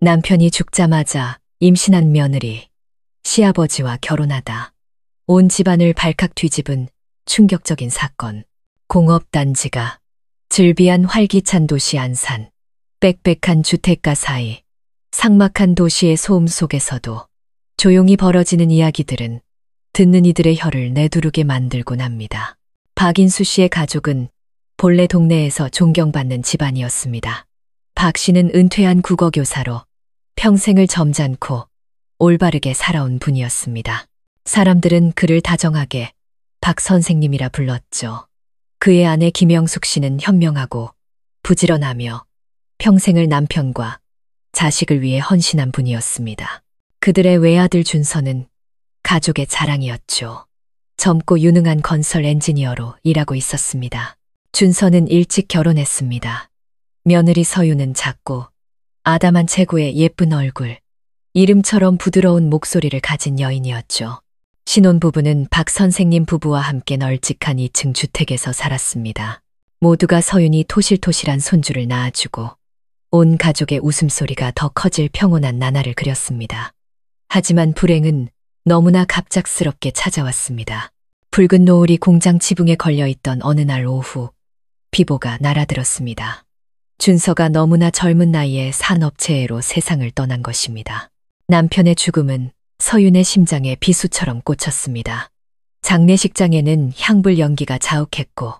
남편이 죽자마자 임신한 며느리, 시아버지와 결혼하다. 온 집안을 발칵 뒤집은 충격적인 사건. 공업단지가 즐비한 활기찬 도시 안산, 빽빽한 주택가 사이, 삭막한 도시의 소음 속에서도 조용히 벌어지는 이야기들은 듣는 이들의 혀를 내두르게 만들곤 합니다. 박인수 씨의 가족은 본래 동네에서 존경받는 집안이었습니다. 박 씨는 은퇴한 국어교사로 평생을 점잖고 올바르게 살아온 분이었습니다. 사람들은 그를 다정하게 박 선생님이라 불렀죠. 그의 아내 김영숙 씨는 현명하고 부지런하며 평생을 남편과 자식을 위해 헌신한 분이었습니다. 그들의 외아들 준서는 가족의 자랑이었죠. 젊고 유능한 건설 엔지니어로 일하고 있었습니다. 준서는 일찍 결혼했습니다. 며느리 서유는 작고 아담한 체구의 예쁜 얼굴, 이름처럼 부드러운 목소리를 가진 여인이었죠. 신혼부부는 박 선생님 부부와 함께 널찍한 2층 주택에서 살았습니다. 모두가 서윤이 토실토실한 손주를 낳아주고 온 가족의 웃음소리가 더 커질 평온한 나날을 그렸습니다. 하지만 불행은 너무나 갑작스럽게 찾아왔습니다. 붉은 노을이 공장 지붕에 걸려있던 어느 날 오후, 비보가 날아들었습니다. 준서가 너무나 젊은 나이에 산업체해로 세상을 떠난 것입니다. 남편의 죽음은 서윤의 심장에 비수처럼 꽂혔습니다. 장례식장에는 향불 연기가 자욱했고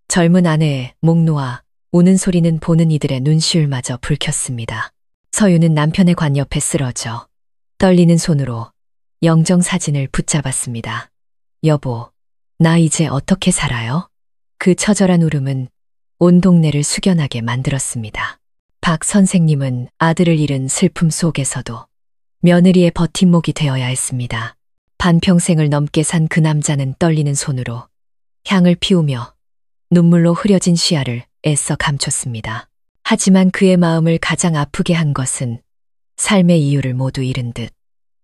젊은 아내의 목 놓아 우는 소리는 보는 이들의 눈시울마저 불켰습니다. 서윤은 남편의 관 옆에 쓰러져 떨리는 손으로 영정사진을 붙잡았습니다. 여보, 나 이제 어떻게 살아요? 그 처절한 울음은 온 동네를 숙연하게 만들었습니다. 박 선생님은 아들을 잃은 슬픔 속에서도 며느리의 버팀목이 되어야 했습니다. 반평생을 넘게 산 그 남자는 떨리는 손으로 향을 피우며 눈물로 흐려진 시야를 애써 감췄습니다. 하지만 그의 마음을 가장 아프게 한 것은 삶의 이유를 모두 잃은 듯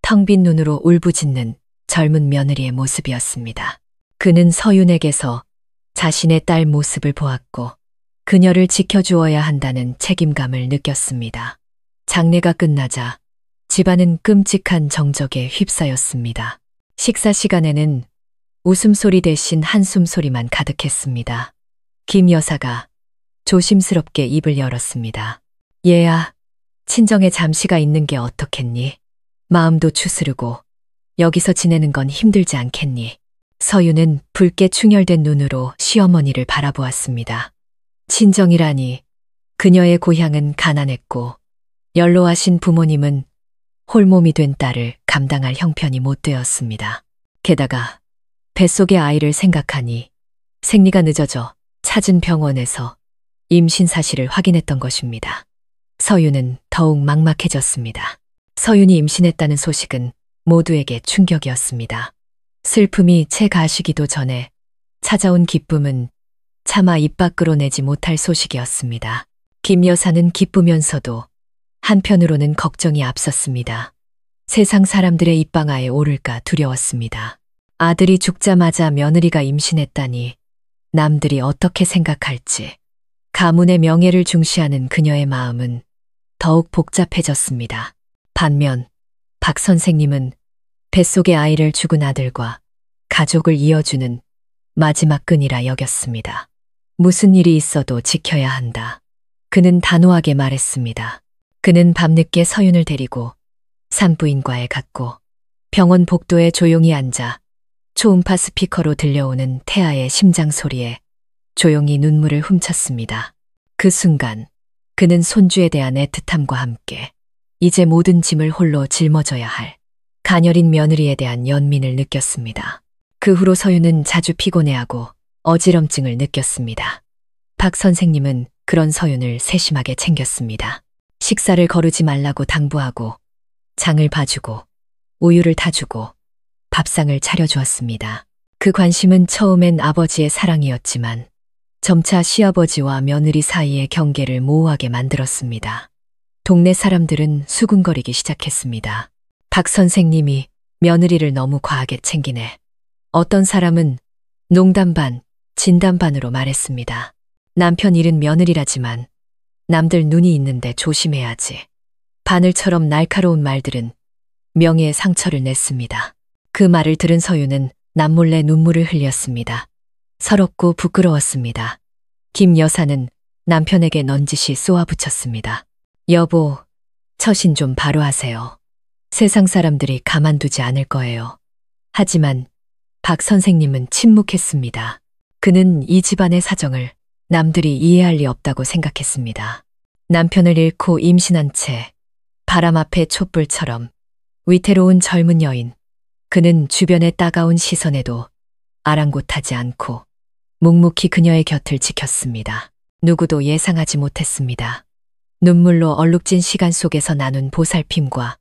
텅 빈 눈으로 울부짖는 젊은 며느리의 모습이었습니다. 그는 서윤에게서 자신의 딸 모습을 보았고 그녀를 지켜주어야 한다는 책임감을 느꼈습니다. 장례가 끝나자 집안은 끔찍한 정적에 휩싸였습니다. 식사 시간에는 웃음소리 대신 한숨소리만 가득했습니다. 김 여사가 조심스럽게 입을 열었습니다. 얘야, 친정에 잠시가 있는 게 어떻겠니? 마음도 추스르고 여기서 지내는 건 힘들지 않겠니? 서유는 붉게 충혈된 눈으로 시어머니를 바라보았습니다. 친정이라니 그녀의 고향은 가난했고 연로하신 부모님은 홀몸이 된 딸을 감당할 형편이 못 되었습니다. 게다가 뱃속의 아이를 생각하니 생리가 늦어져 찾은 병원에서 임신 사실을 확인했던 것입니다. 서윤은 더욱 막막해졌습니다. 서윤이 임신했다는 소식은 모두에게 충격이었습니다. 슬픔이 채 가시기도 전에 찾아온 기쁨은 차마 입 밖으로 내지 못할 소식이었습니다. 김 여사는 기쁘면서도 한편으로는 걱정이 앞섰습니다. 세상 사람들의 입방아에 오를까 두려웠습니다. 아들이 죽자마자 며느리가 임신했다니 남들이 어떻게 생각할지. 가문의 명예를 중시하는 그녀의 마음은 더욱 복잡해졌습니다. 반면 박 선생님은 뱃속의 아이를 죽은 아들과 가족을 이어주는 마지막 끈이라 여겼습니다. 무슨 일이 있어도 지켜야 한다. 그는 단호하게 말했습니다. 그는 밤늦게 서윤을 데리고 산부인과에 갔고 병원 복도에 조용히 앉아 초음파 스피커로 들려오는 태아의 심장 소리에 조용히 눈물을 훔쳤습니다. 그 순간 그는 손주에 대한 애틋함과 함께 이제 모든 짐을 홀로 짊어져야 할 가녀린 며느리에 대한 연민을 느꼈습니다. 그 후로 서윤은 자주 피곤해하고 어지럼증을 느꼈습니다. 박 선생님은 그런 서윤을 세심하게 챙겼습니다. 식사를 거르지 말라고 당부하고 장을 봐주고 우유를 타주고 밥상을 차려주었습니다. 그 관심은 처음엔 아버지의 사랑이었지만 점차 시아버지와 며느리 사이의 경계를 모호하게 만들었습니다. 동네 사람들은 수군거리기 시작했습니다. 박 선생님이 며느리를 너무 과하게 챙기네. 어떤 사람은 농담 반, 진담 반으로 말했습니다. 남편 잃은 며느리라지만 남들 눈이 있는데 조심해야지. 바늘처럼 날카로운 말들은 명예의 상처를 냈습니다. 그 말을 들은 서유는 남몰래 눈물을 흘렸습니다. 서럽고 부끄러웠습니다. 김 여사는 남편에게 넌지시 쏘아붙였습니다. 여보, 처신 좀 바로 하세요. 세상 사람들이 가만두지 않을 거예요. 하지만 박 선생님은 침묵했습니다. 그는 이 집안의 사정을 남들이 이해할 리 없다고 생각했습니다. 남편을 잃고 임신한 채 바람 앞의 촛불처럼 위태로운 젊은 여인, 그는 주변의 따가운 시선에도 아랑곳하지 않고 묵묵히 그녀의 곁을 지켰습니다. 누구도 예상하지 못했습니다. 눈물로 얼룩진 시간 속에서 나눈 보살핌과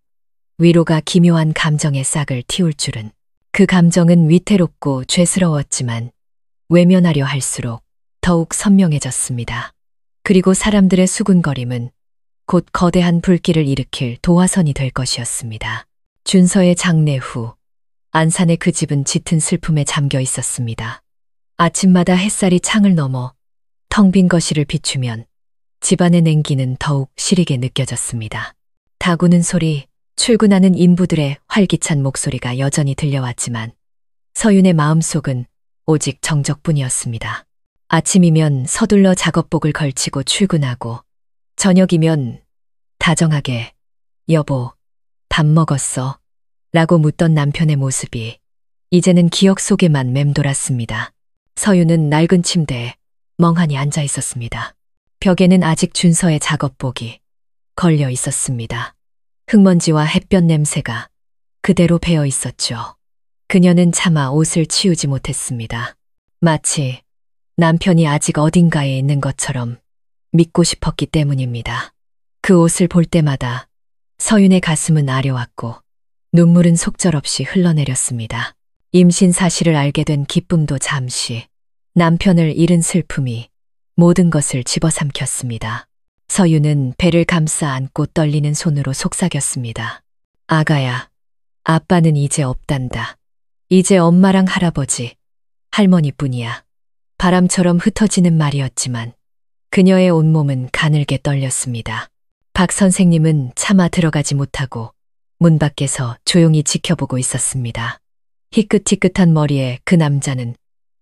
위로가 기묘한 감정의 싹을 틔울 줄은. 그 감정은 위태롭고 죄스러웠지만 외면하려 할수록 더욱 선명해졌습니다. 그리고 사람들의 수군거림은 곧 거대한 불길을 일으킬 도화선이 될 것이었습니다. 준서의 장례 후 안산의 그 집은 짙은 슬픔에 잠겨 있었습니다. 아침마다 햇살이 창을 넘어 텅 빈 거실을 비추면 집안의 냉기는 더욱 시리게 느껴졌습니다. 다구는 소리, 출근하는 인부들의 활기찬 목소리가 여전히 들려왔지만 서윤의 마음속은 오직 정적뿐이었습니다. 아침이면 서둘러 작업복을 걸치고 출근하고 저녁이면 다정하게 여보, 밥 먹었어? 라고 묻던 남편의 모습이 이제는 기억 속에만 맴돌았습니다. 서윤은 낡은 침대에 멍하니 앉아 있었습니다. 벽에는 아직 준서의 작업복이 걸려 있었습니다. 흙먼지와 햇볕 냄새가 그대로 배어 있었죠. 그녀는 차마 옷을 치우지 못했습니다. 마치 남편이 아직 어딘가에 있는 것처럼 믿고 싶었기 때문입니다. 그 옷을 볼 때마다 서윤의 가슴은 아려왔고 눈물은 속절없이 흘러내렸습니다. 임신 사실을 알게 된 기쁨도 잠시, 남편을 잃은 슬픔이 모든 것을 집어삼켰습니다. 서윤은 배를 감싸 안고 떨리는 손으로 속삭였습니다. 아가야, 아빠는 이제 없단다. 이제 엄마랑 할아버지, 할머니뿐이야. 바람처럼 흩어지는 말이었지만 그녀의 온몸은 가늘게 떨렸습니다. 박 선생님은 차마 들어가지 못하고 문 밖에서 조용히 지켜보고 있었습니다. 희끗희끗한 머리에 그 남자는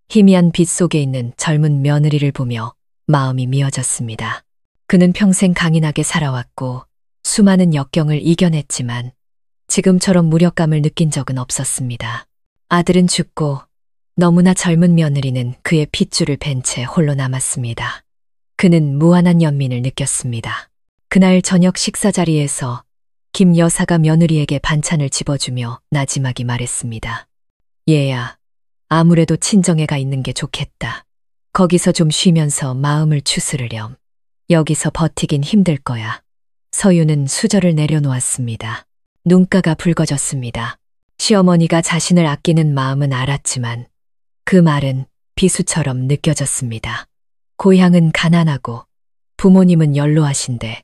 희미한 빛 속에 있는 젊은 며느리를 보며 마음이 미어졌습니다. 그는 평생 강인하게 살아왔고 수많은 역경을 이겨냈지만 지금처럼 무력감을 느낀 적은 없었습니다. 아들은 죽고 너무나 젊은 며느리는 그의 핏줄을 벤 채 홀로 남았습니다. 그는 무한한 연민을 느꼈습니다. 그날 저녁 식사 자리에서 김 여사가 며느리에게 반찬을 집어주며 나지막이 말했습니다. 얘야, 아무래도 친정에가 있는 게 좋겠다. 거기서 좀 쉬면서 마음을 추스르렴. 여기서 버티긴 힘들 거야. 서유는 수저를 내려놓았습니다. 눈가가 붉어졌습니다. 시어머니가 자신을 아끼는 마음은 알았지만 그 말은 비수처럼 느껴졌습니다. 고향은 가난하고 부모님은 연로하신데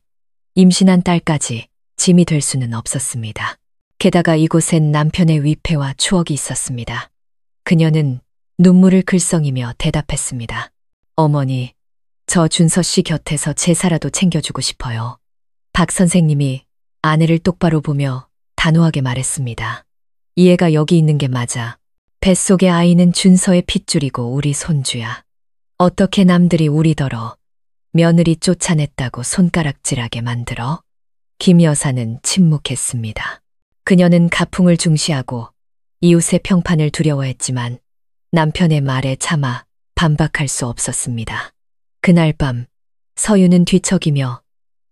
임신한 딸까지 짐이 될 수는 없었습니다. 게다가 이곳엔 남편의 위패와 추억이 있었습니다. 그녀는 눈물을 글썽이며 대답했습니다. 어머니, 저 준서 씨 곁에서 제사라도 챙겨주고 싶어요. 박 선생님이 아내를 똑바로 보며 단호하게 말했습니다. 이 애가 여기 있는 게 맞아. 뱃속의 아이는 준서의 핏줄이고 우리 손주야. 어떻게 남들이 우리더러 며느리 쫓아냈다고 손가락질하게 만들어? 김 여사는 침묵했습니다. 그녀는 가풍을 중시하고 이웃의 평판을 두려워했지만 남편의 말에 차마 반박할 수 없었습니다. 그날 밤 서유는 뒤척이며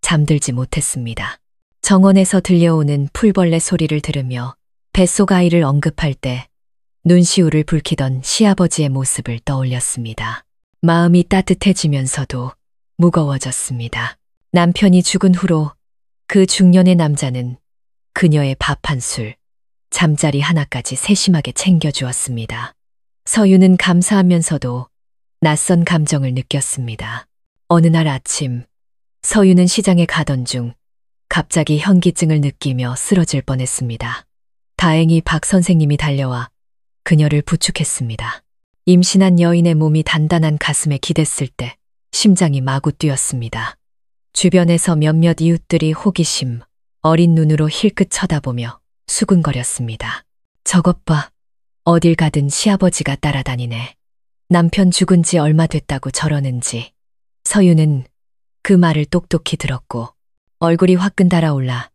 잠들지 못했습니다. 정원에서 들려오는 풀벌레 소리를 들으며 뱃속 아이를 언급할 때 눈시울을 붉히던 시아버지의 모습을 떠올렸습니다. 마음이 따뜻해지면서도 무거워졌습니다. 남편이 죽은 후로 그 중년의 남자는 그녀의 밥 한 술, 잠자리 하나까지 세심하게 챙겨주었습니다. 서유는 감사하면서도 낯선 감정을 느꼈습니다. 어느 날 아침, 서유는 시장에 가던 중 갑자기 현기증을 느끼며 쓰러질 뻔했습니다. 다행히 박 선생님이 달려와 그녀를 부축했습니다. 임신한 여인의 몸이 단단한 가슴에 기댔을 때 심장이 마구 뛰었습니다. 주변에서 몇몇 이웃들이 호기심, 어린 눈으로 힐끗 쳐다보며 수군거렸습니다. 저것 봐. 어딜 가든 시아버지가 따라다니네. 남편 죽은 지 얼마 됐다고 저러는지. 서유는 그 말을 똑똑히 들었고 얼굴이 화끈 달아올라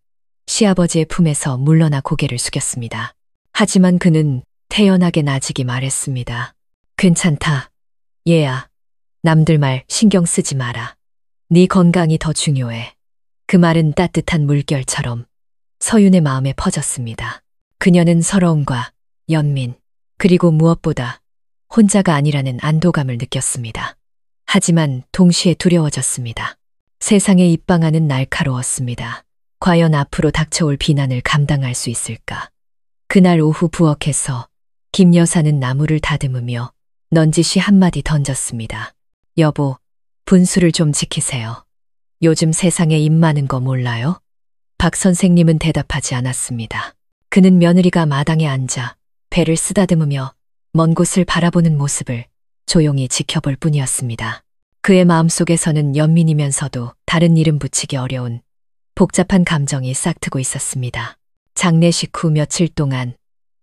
시아버지의 품에서 물러나 고개를 숙였습니다. 하지만 그는 태연하게 나직이 말했습니다. 괜찮다. 얘야. 남들 말 신경 쓰지 마라. 네 건강이 더 중요해. 그 말은 따뜻한 물결처럼 서윤의 마음에 퍼졌습니다. 그녀는 서러움과 연민, 그리고 무엇보다 혼자가 아니라는 안도감을 느꼈습니다. 하지만 동시에 두려워졌습니다. 세상에 입방아는 날카로웠습니다. 과연 앞으로 닥쳐올 비난을 감당할 수 있을까? 그날 오후 부엌에서 김 여사는 나무를 다듬으며 넌지시 한마디 던졌습니다. 여보, 분수를 좀 지키세요. 요즘 세상에 입 많은 거 몰라요? 박 선생님은 대답하지 않았습니다. 그는 며느리가 마당에 앉아 배를 쓰다듬으며 먼 곳을 바라보는 모습을 조용히 지켜볼 뿐이었습니다. 그의 마음속에서는 연민이면서도 다른 이름 붙이기 어려운 복잡한 감정이 싹트고 있었습니다. 장례식 후 며칠 동안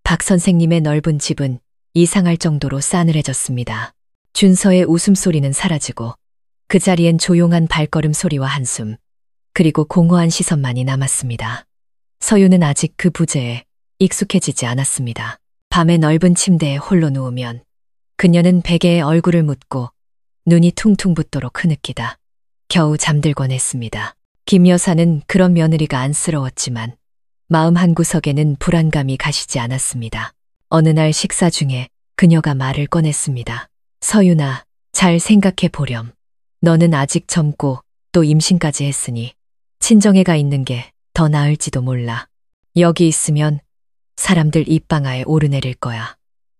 박 선생님의 넓은 집은 이상할 정도로 싸늘해졌습니다. 준서의 웃음소리는 사라지고 그 자리엔 조용한 발걸음 소리와 한숨, 그리고 공허한 시선만이 남았습니다. 서유는 아직 그 부재에 익숙해지지 않았습니다. 밤에 넓은 침대에 홀로 누우면 그녀는 베개에 얼굴을 묻고 눈이 퉁퉁 붓도록 흐느끼다 겨우 잠들곤 했습니다. 김 여사는 그런 며느리가 안쓰러웠지만 마음 한구석에는 불안감이 가시지 않았습니다. 어느 날 식사 중에 그녀가 말을 꺼냈습니다. 서윤아, 잘 생각해 보렴. 너는 아직 젊고 또 임신까지 했으니 친정에가 있는 게 더 나을지도 몰라. 여기 있으면 사람들 입방아에 오르내릴 거야.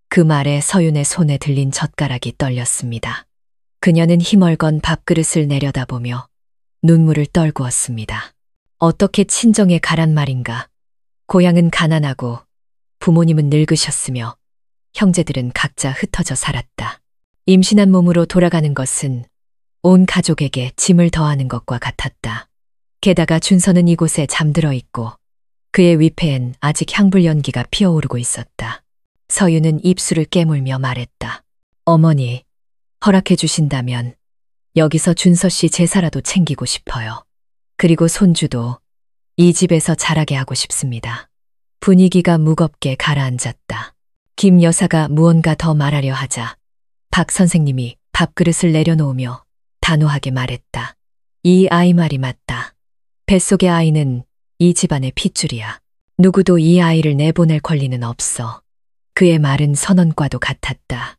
그 말에 서윤의 손에 들린 젓가락이 떨렸습니다. 그녀는 힘얼건 밥그릇을 내려다보며 눈물을 떨구었습니다. 어떻게 친정에 가란 말인가. 고향은 가난하고 부모님은 늙으셨으며 형제들은 각자 흩어져 살았다. 임신한 몸으로 돌아가는 것은 온 가족에게 짐을 더하는 것과 같았다. 게다가 준서는 이곳에 잠들어 있고 그의 위패엔 아직 향불 연기가 피어오르고 있었다. 서유는 입술을 깨물며 말했다. 어머니, 허락해 주신다면 여기서 준서 씨 제사라도 챙기고 싶어요. 그리고 손주도 이 집에서 자라게 하고 싶습니다. 분위기가 무겁게 가라앉았다. 김 여사가 무언가 더 말하려 하자 박 선생님이 밥그릇을 내려놓으며 단호하게 말했다. 이 아이 말이 맞다. 뱃속의 아이는 이 집안의 핏줄이야. 누구도 이 아이를 내보낼 권리는 없어. 그의 말은 선언과도 같았다.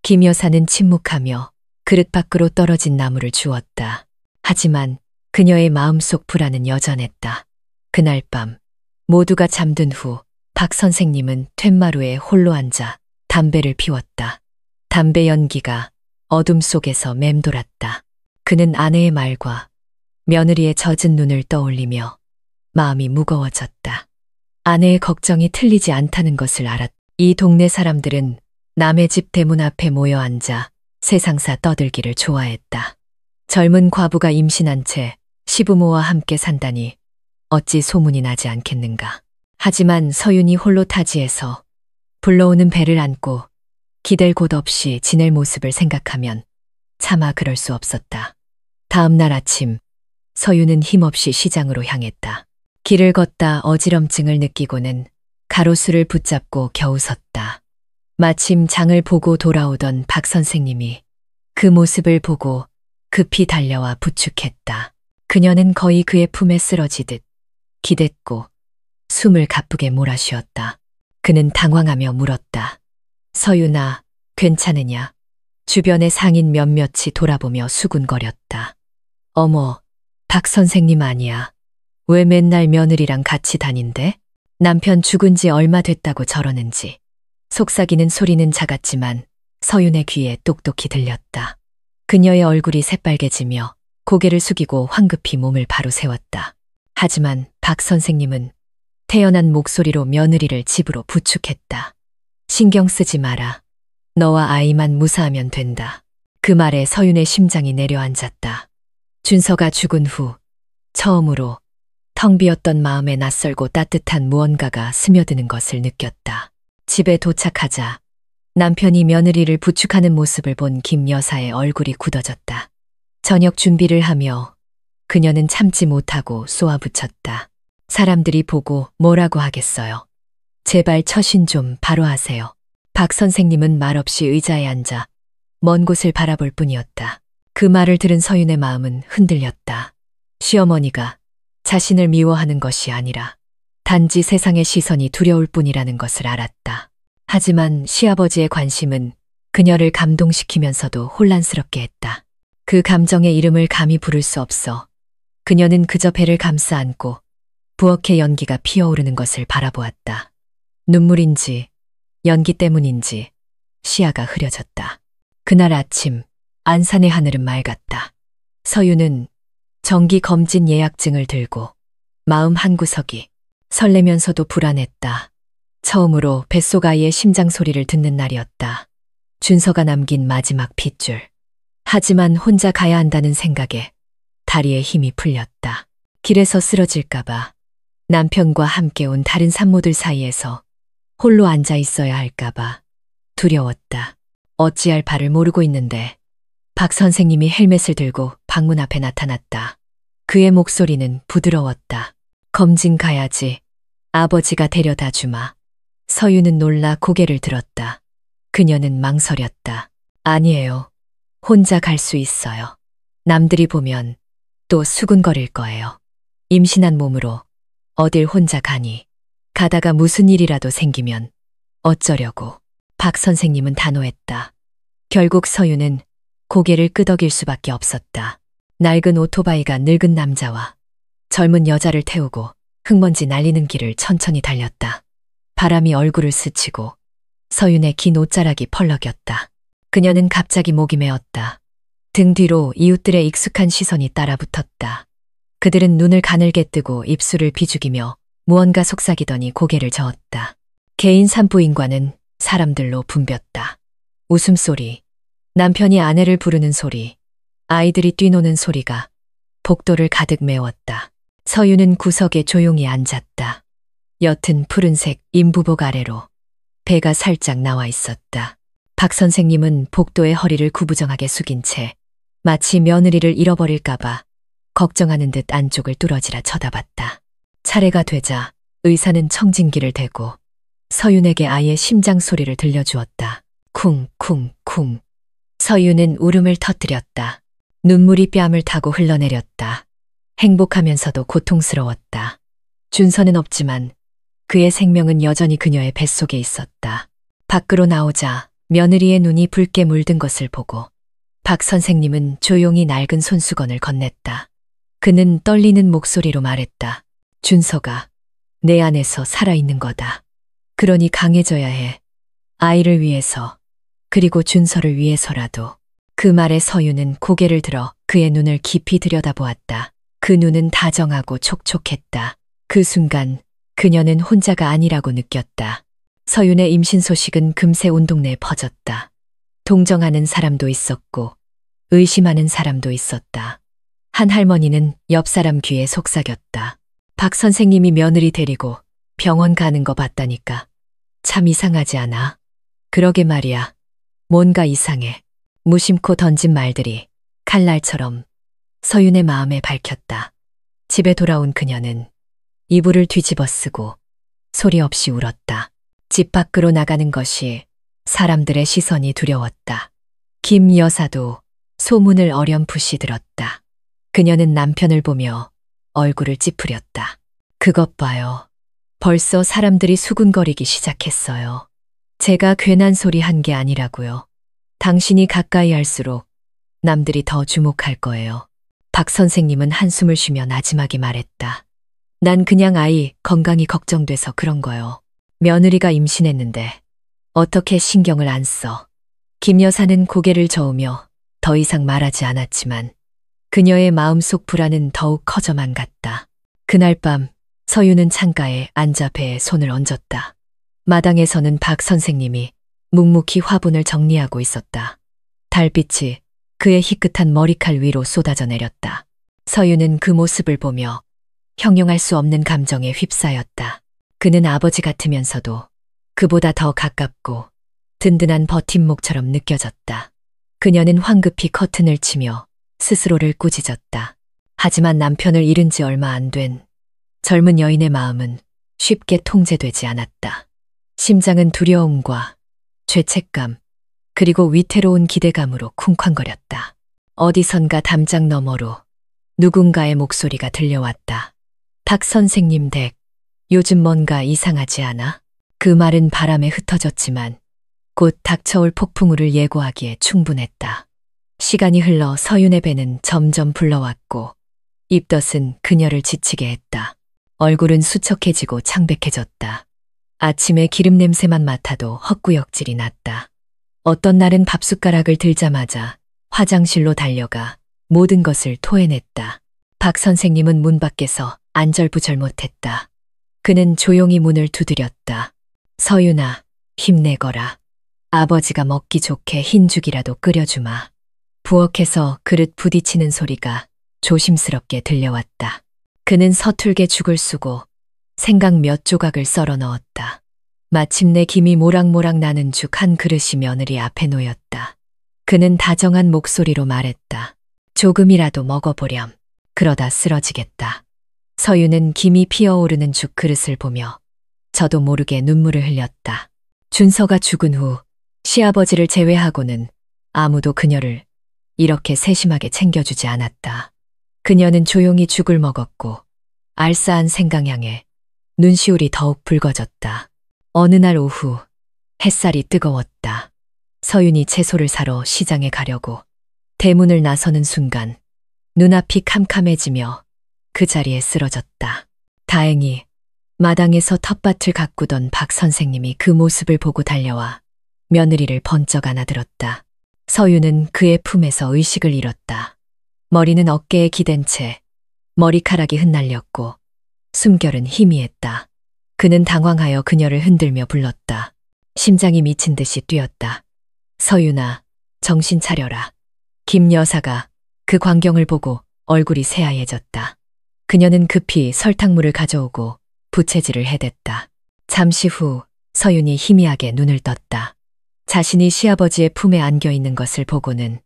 김 여사는 침묵하며 그릇 밖으로 떨어진 나무를 주웠다. 하지만 그녀의 마음속 불안은 여전했다. 그날 밤 모두가 잠든 후 박 선생님은 툇마루에 홀로 앉아 담배를 피웠다. 담배 연기가 어둠 속에서 맴돌았다. 그는 아내의 말과 며느리의 젖은 눈을 떠올리며 마음이 무거워졌다. 아내의 걱정이 틀리지 않다는 것을 알았다. 이 동네 사람들은 남의 집 대문 앞에 모여 앉아 세상사 떠들기를 좋아했다. 젊은 과부가 임신한 채 시부모와 함께 산다니 어찌 소문이 나지 않겠는가. 하지만 서윤이 홀로 타지에서 불러오는 배를 안고 기댈 곳 없이 지낼 모습을 생각하면 차마 그럴 수 없었다. 다음 날 아침 서윤은 힘없이 시장으로 향했다. 길을 걷다 어지럼증을 느끼고는 가로수를 붙잡고 겨우 섰다. 마침 장을 보고 돌아오던 박 선생님이 그 모습을 보고 급히 달려와 부축했다. 그녀는 거의 그의 품에 쓰러지듯 기댔고 숨을 가쁘게 몰아쉬었다. 그는 당황하며 물었다. 서윤아, 괜찮으냐? 주변의 상인 몇몇이 돌아보며 수군거렸다. 어머, 박 선생님 아니야. 왜 맨날 며느리랑 같이 다닌대? 남편 죽은 지 얼마 됐다고 저러는지. 속삭이는 소리는 작았지만 서윤의 귀에 똑똑히 들렸다. 그녀의 얼굴이 새빨개지며 고개를 숙이고 황급히 몸을 바로 세웠다. 하지만 박 선생님은 태연한 목소리로 며느리를 집으로 부축했다. 신경 쓰지 마라. 너와 아이만 무사하면 된다. 그 말에 서윤의 심장이 내려앉았다. 준서가 죽은 후 처음으로 텅 비었던 마음에 낯설고 따뜻한 무언가가 스며드는 것을 느꼈다. 집에 도착하자 남편이 며느리를 부축하는 모습을 본 김 여사의 얼굴이 굳어졌다. 저녁 준비를 하며 그녀는 참지 못하고 쏘아붙였다. 사람들이 보고 뭐라고 하겠어요. 제발 처신 좀 바로 하세요. 박 선생님은 말없이 의자에 앉아 먼 곳을 바라볼 뿐이었다. 그 말을 들은 서윤의 마음은 흔들렸다. 시어머니가 자신을 미워하는 것이 아니라 단지 세상의 시선이 두려울 뿐이라는 것을 알았다. 하지만 시아버지의 관심은 그녀를 감동시키면서도 혼란스럽게 했다. 그 감정의 이름을 감히 부를 수 없어 그녀는 그저 배를 감싸 안고 부엌의 연기가 피어오르는 것을 바라보았다. 눈물인지 연기 때문인지 시야가 흐려졌다. 그날 아침 안산의 하늘은 맑았다. 서윤은 정기 검진 예약증을 들고 마음 한구석이 설레면서도 불안했다. 처음으로 뱃속 아이의 심장 소리를 듣는 날이었다. 준서가 남긴 마지막 핏줄. 하지만 혼자 가야 한다는 생각에 다리에 힘이 풀렸다. 길에서 쓰러질까봐 남편과 함께 온 다른 산모들 사이에서 홀로 앉아 있어야 할까봐 두려웠다. 어찌할 바를 모르고 있는데 박 선생님이 헬멧을 들고 방문 앞에 나타났다. 그의 목소리는 부드러웠다. 검진 가야지. 아버지가 데려다 주마. 서윤은 놀라 고개를 들었다. 그녀는 망설였다. 아니에요. 혼자 갈 수 있어요. 남들이 보면 또 수군거릴 거예요. 임신한 몸으로 어딜 혼자 가니. 가다가 무슨 일이라도 생기면 어쩌려고. 박 선생님은 단호했다. 결국 서윤은 고개를 끄덕일 수밖에 없었다. 낡은 오토바이가 늙은 남자와 젊은 여자를 태우고 흙먼지 날리는 길을 천천히 달렸다. 바람이 얼굴을 스치고 서윤의 긴 옷자락이 펄럭였다. 그녀는 갑자기 목이 메었다. 등 뒤로 이웃들의 익숙한 시선이 따라붙었다. 그들은 눈을 가늘게 뜨고 입술을 비죽이며 무언가 속삭이더니 고개를 저었다. 개인 산부인과는 사람들로 붐볐다. 웃음소리, 남편이 아내를 부르는 소리, 아이들이 뛰노는 소리가 복도를 가득 메웠다. 서윤은 구석에 조용히 앉았다. 옅은 푸른색 임부복 아래로 배가 살짝 나와 있었다. 박 선생님은 복도에 허리를 구부정하게 숙인 채 마치 며느리를 잃어버릴까봐 걱정하는 듯 안쪽을 뚫어지라 쳐다봤다. 차례가 되자 의사는 청진기를 대고 서윤에게 아이의 심장 소리를 들려주었다. 쿵쿵쿵. 서윤은 울음을 터뜨렸다. 눈물이 뺨을 타고 흘러내렸다. 행복하면서도 고통스러웠다. 준서는 없지만 그의 생명은 여전히 그녀의 뱃속에 있었다. 밖으로 나오자 며느리의 눈이 붉게 물든 것을 보고 박 선생님은 조용히 낡은 손수건을 건넸다. 그는 떨리는 목소리로 말했다. 준서가 내 안에서 살아있는 거다. 그러니 강해져야 해. 아이를 위해서, 그리고 준서를 위해서라도. 그 말에 서윤은 고개를 들어 그의 눈을 깊이 들여다보았다. 그 눈은 다정하고 촉촉했다. 그 순간 그녀는 혼자가 아니라고 느꼈다. 서윤의 임신 소식은 금세 온 동네에 퍼졌다. 동정하는 사람도 있었고 의심하는 사람도 있었다. 한 할머니는 옆 사람 귀에 속삭였다. 박 선생님이 며느리 데리고 병원 가는 거 봤다니까. 참 이상하지 않아? 그러게 말이야. 뭔가 이상해. 무심코 던진 말들이 칼날처럼 서윤의 마음에 박혔다. 집에 돌아온 그녀는 이불을 뒤집어 쓰고 소리 없이 울었다. 집 밖으로 나가는 것이 사람들의 시선이 두려웠다. 김 여사도 소문을 어렴풋이 들었다. 그녀는 남편을 보며 얼굴을 찌푸렸다. 그것 봐요. 벌써 사람들이 수군거리기 시작했어요. 제가 괜한 소리 한 게 아니라고요. 당신이 가까이 할수록 남들이 더 주목할 거예요. 박 선생님은 한숨을 쉬며 나지막이 말했다. 난 그냥 아이 건강이 걱정돼서 그런 거요. 며느리가 임신했는데 어떻게 신경을 안 써. 김 여사는 고개를 저으며 더 이상 말하지 않았지만 그녀의 마음속 불안은 더욱 커져만 갔다. 그날 밤 서윤은 창가에 앉아 배에 손을 얹었다. 마당에서는 박 선생님이 묵묵히 화분을 정리하고 있었다. 달빛이 그의 희끗한 머리칼 위로 쏟아져 내렸다. 서윤은 그 모습을 보며 형용할 수 없는 감정에 휩싸였다. 그는 아버지 같으면서도 그보다 더 가깝고 든든한 버팀목처럼 느껴졌다. 그녀는 황급히 커튼을 치며 스스로를 꾸짖었다. 하지만 남편을 잃은 지 얼마 안 된 젊은 여인의 마음은 쉽게 통제되지 않았다. 심장은 두려움과 죄책감, 그리고 위태로운 기대감으로 쿵쾅거렸다. 어디선가 담장 너머로 누군가의 목소리가 들려왔다. 박 선생님 댁, 요즘 뭔가 이상하지 않아? 그 말은 바람에 흩어졌지만 곧 닥쳐올 폭풍우를 예고하기에 충분했다. 시간이 흘러 서윤의 배는 점점 불러왔고 입덧은 그녀를 지치게 했다. 얼굴은 수척해지고 창백해졌다. 아침에 기름 냄새만 맡아도 헛구역질이 났다. 어떤 날은 밥숟가락을 들자마자 화장실로 달려가 모든 것을 토해냈다. 박 선생님은 문 밖에서 안절부절 못했다. 그는 조용히 문을 두드렸다. 서윤아, 힘내거라. 아버지가 먹기 좋게 흰죽이라도 끓여주마. 부엌에서 그릇 부딪히는 소리가 조심스럽게 들려왔다. 그는 서툴게 죽을 쓰고 생강 몇 조각을 썰어 넣었다. 마침내 김이 모락모락 나는 죽 한 그릇이 며느리 앞에 놓였다. 그는 다정한 목소리로 말했다. 조금이라도 먹어보렴. 그러다 쓰러지겠다. 서유는 김이 피어오르는 죽 그릇을 보며 저도 모르게 눈물을 흘렸다. 준서가 죽은 후 시아버지를 제외하고는 아무도 그녀를 이렇게 세심하게 챙겨주지 않았다. 그녀는 조용히 죽을 먹었고 알싸한 생강향에 눈시울이 더욱 붉어졌다. 어느 날 오후 햇살이 뜨거웠다. 서윤이 채소를 사러 시장에 가려고 대문을 나서는 순간 눈앞이 캄캄해지며 그 자리에 쓰러졌다. 다행히 마당에서 텃밭을 가꾸던 박 선생님이 그 모습을 보고 달려와 며느리를 번쩍 안아들었다. 서윤은 그의 품에서 의식을 잃었다. 머리는 어깨에 기댄 채 머리카락이 흩날렸고 숨결은 희미했다. 그는 당황하여 그녀를 흔들며 불렀다. 심장이 미친 듯이 뛰었다. 서윤아, 정신 차려라. 김 여사가 그 광경을 보고 얼굴이 새하얘졌다. 그녀는 급히 설탕물을 가져오고 부채질을 해댔다. 잠시 후 서윤이 희미하게 눈을 떴다. 자신이 시아버지의 품에 안겨 있는 것을 보고는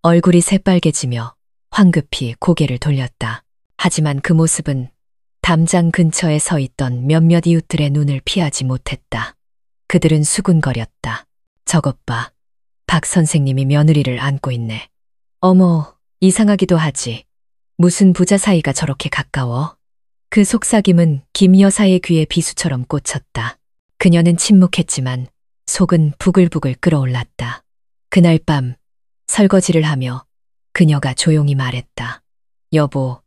얼굴이 새빨개지며 황급히 고개를 돌렸다. 하지만 그 모습은 담장 근처에 서 있던 몇몇 이웃들의 눈을 피하지 못했다. 그들은 수군거렸다. 저것 봐. 박 선생님이 며느리를 안고 있네. 어머, 이상하기도 하지. 무슨 부자 사이가 저렇게 가까워? 그 속삭임은 김 여사의 귀에 비수처럼 꽂혔다. 그녀는 침묵했지만 속은 부글부글 끓어올랐다. 그날 밤 설거지를 하며 그녀가 조용히 말했다. 여보,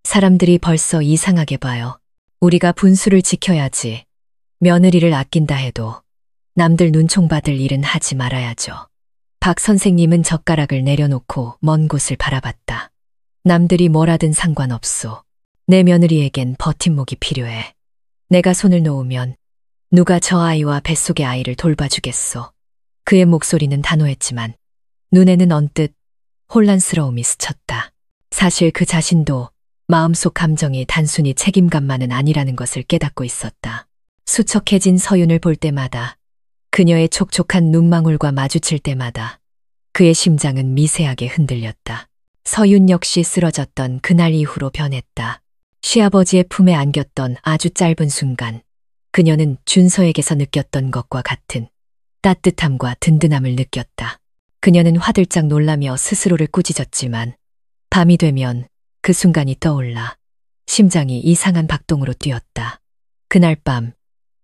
사람들이 벌써 이상하게 봐요. 우리가 분수를 지켜야지. 며느리를 아낀다 해도 남들 눈총 받을 일은 하지 말아야죠. 박 선생님은 젓가락을 내려놓고 먼 곳을 바라봤다. 남들이 뭐라든 상관없소. 내 며느리에겐 버팀목이 필요해. 내가 손을 놓으면 누가 저 아이와 뱃속의 아이를 돌봐주겠소. 그의 목소리는 단호했지만 눈에는 언뜻 혼란스러움이 스쳤다. 사실 그 자신도 마음속 감정이 단순히 책임감만은 아니라는 것을 깨닫고 있었다. 수척해진 서윤을 볼 때마다, 그녀의 촉촉한 눈망울과 마주칠 때마다 그의 심장은 미세하게 흔들렸다. 서윤 역시 쓰러졌던 그날 이후로 변했다. 시아버지의 품에 안겼던 아주 짧은 순간, 그녀는 준서에게서 느꼈던 것과 같은 따뜻함과 든든함을 느꼈다. 그녀는 화들짝 놀라며 스스로를 꾸짖었지만 밤이 되면 그 순간이 떠올라 심장이 이상한 박동으로 뛰었다. 그날 밤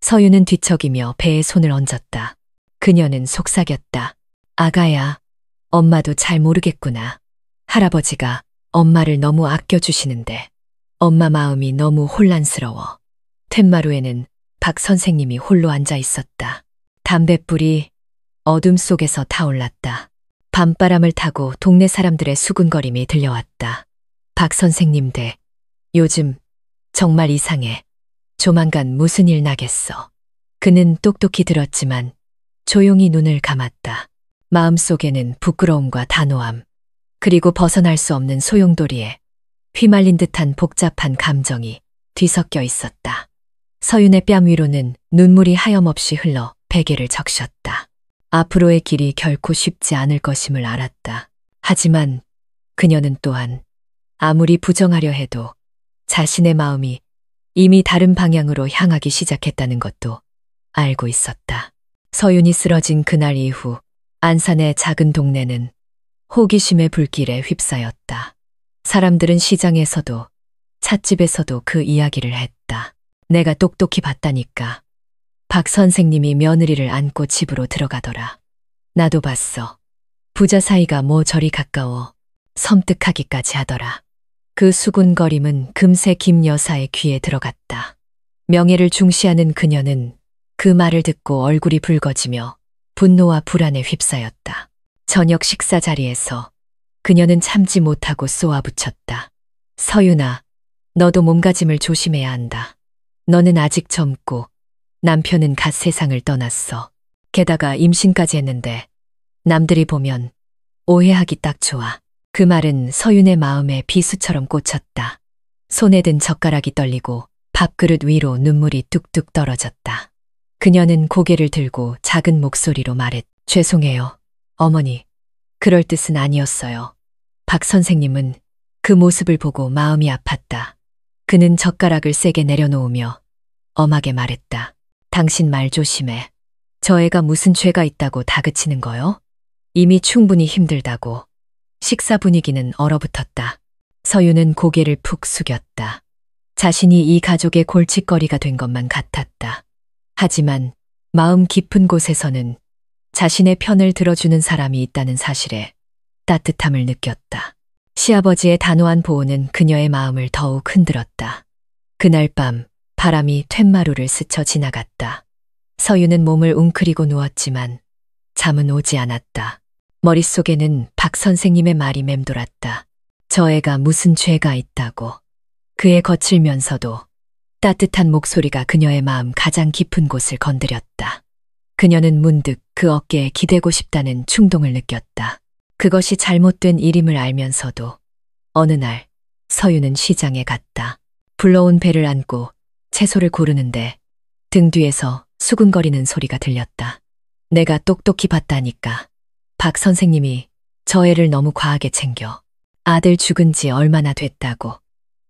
서윤은 뒤척이며 배에 손을 얹었다. 그녀는 속삭였다. 아가야, 엄마도 잘 모르겠구나. 할아버지가 엄마를 너무 아껴주시는데 엄마 마음이 너무 혼란스러워. 툇마루에는 박 선생님이 홀로 앉아 있었다. 담뱃불이 어둠 속에서 타올랐다. 밤바람을 타고 동네 사람들의 수군거림이 들려왔다. 박 선생님 댁, 요즘 정말 이상해. 조만간 무슨 일 나겠어. 그는 똑똑히 들었지만 조용히 눈을 감았다. 마음속에는 부끄러움과 단호함, 그리고 벗어날 수 없는 소용돌이에 휘말린 듯한 복잡한 감정이 뒤섞여 있었다. 서윤의 뺨 위로는 눈물이 하염없이 흘러 베개를 적셨다. 앞으로의 길이 결코 쉽지 않을 것임을 알았다. 하지만 그녀는 또한 아무리 부정하려 해도 자신의 마음이 이미 다른 방향으로 향하기 시작했다는 것도 알고 있었다. 서윤이 쓰러진 그날 이후 안산의 작은 동네는 호기심의 불길에 휩싸였다. 사람들은 시장에서도 찻집에서도 그 이야기를 했다. 내가 똑똑히 봤다니까. 박 선생님이 며느리를 안고 집으로 들어가더라. 나도 봤어. 부자 사이가 뭐 저리 가까워. 섬뜩하기까지 하더라. 그 수군거림은 금세 김 여사의 귀에 들어갔다. 명예를 중시하는 그녀는 그 말을 듣고 얼굴이 붉어지며 분노와 불안에 휩싸였다. 저녁 식사 자리에서 그녀는 참지 못하고 쏘아붙였다. 서윤아, 너도 몸가짐을 조심해야 한다. 너는 아직 젊고 남편은 갓 세상을 떠났어. 게다가 임신까지 했는데 남들이 보면 오해하기 딱 좋아. 그 말은 서윤의 마음에 비수처럼 꽂혔다. 손에 든 젓가락이 떨리고 밥그릇 위로 눈물이 뚝뚝 떨어졌다. 그녀는 고개를 들고 작은 목소리로 말했. 죄송해요, 어머니. 그럴 뜻은 아니었어요. 박 선생님은 그 모습을 보고 마음이 아팠다. 그는 젓가락을 세게 내려놓으며 엄하게 말했다. 당신 말 조심해. 저 애가 무슨 죄가 있다고 다그치는 거요? 이미 충분히 힘들다고. 식사 분위기는 얼어붙었다. 서윤은 고개를 푹 숙였다. 자신이 이 가족의 골칫거리가 된 것만 같았다. 하지만 마음 깊은 곳에서는 자신의 편을 들어주는 사람이 있다는 사실에 따뜻함을 느꼈다. 시아버지의 단호한 보호는 그녀의 마음을 더욱 흔들었다. 그날 밤 바람이 툇마루를 스쳐 지나갔다. 서윤은 몸을 웅크리고 누웠지만 잠은 오지 않았다. 머릿속에는 박 선생님의 말이 맴돌았다. 저 애가 무슨 죄가 있다고. 그의 거칠면서도 따뜻한 목소리가 그녀의 마음 가장 깊은 곳을 건드렸다. 그녀는 문득 그 어깨에 기대고 싶다는 충동을 느꼈다. 그것이 잘못된 일임을 알면서도 어느 날 서윤은 시장에 갔다. 불러온 배를 안고 채소를 고르는데 등 뒤에서 수근거리는 소리가 들렸다. 내가 똑똑히 봤다니까. 박 선생님이 저 애를 너무 과하게 챙겨. 아들 죽은 지 얼마나 됐다고.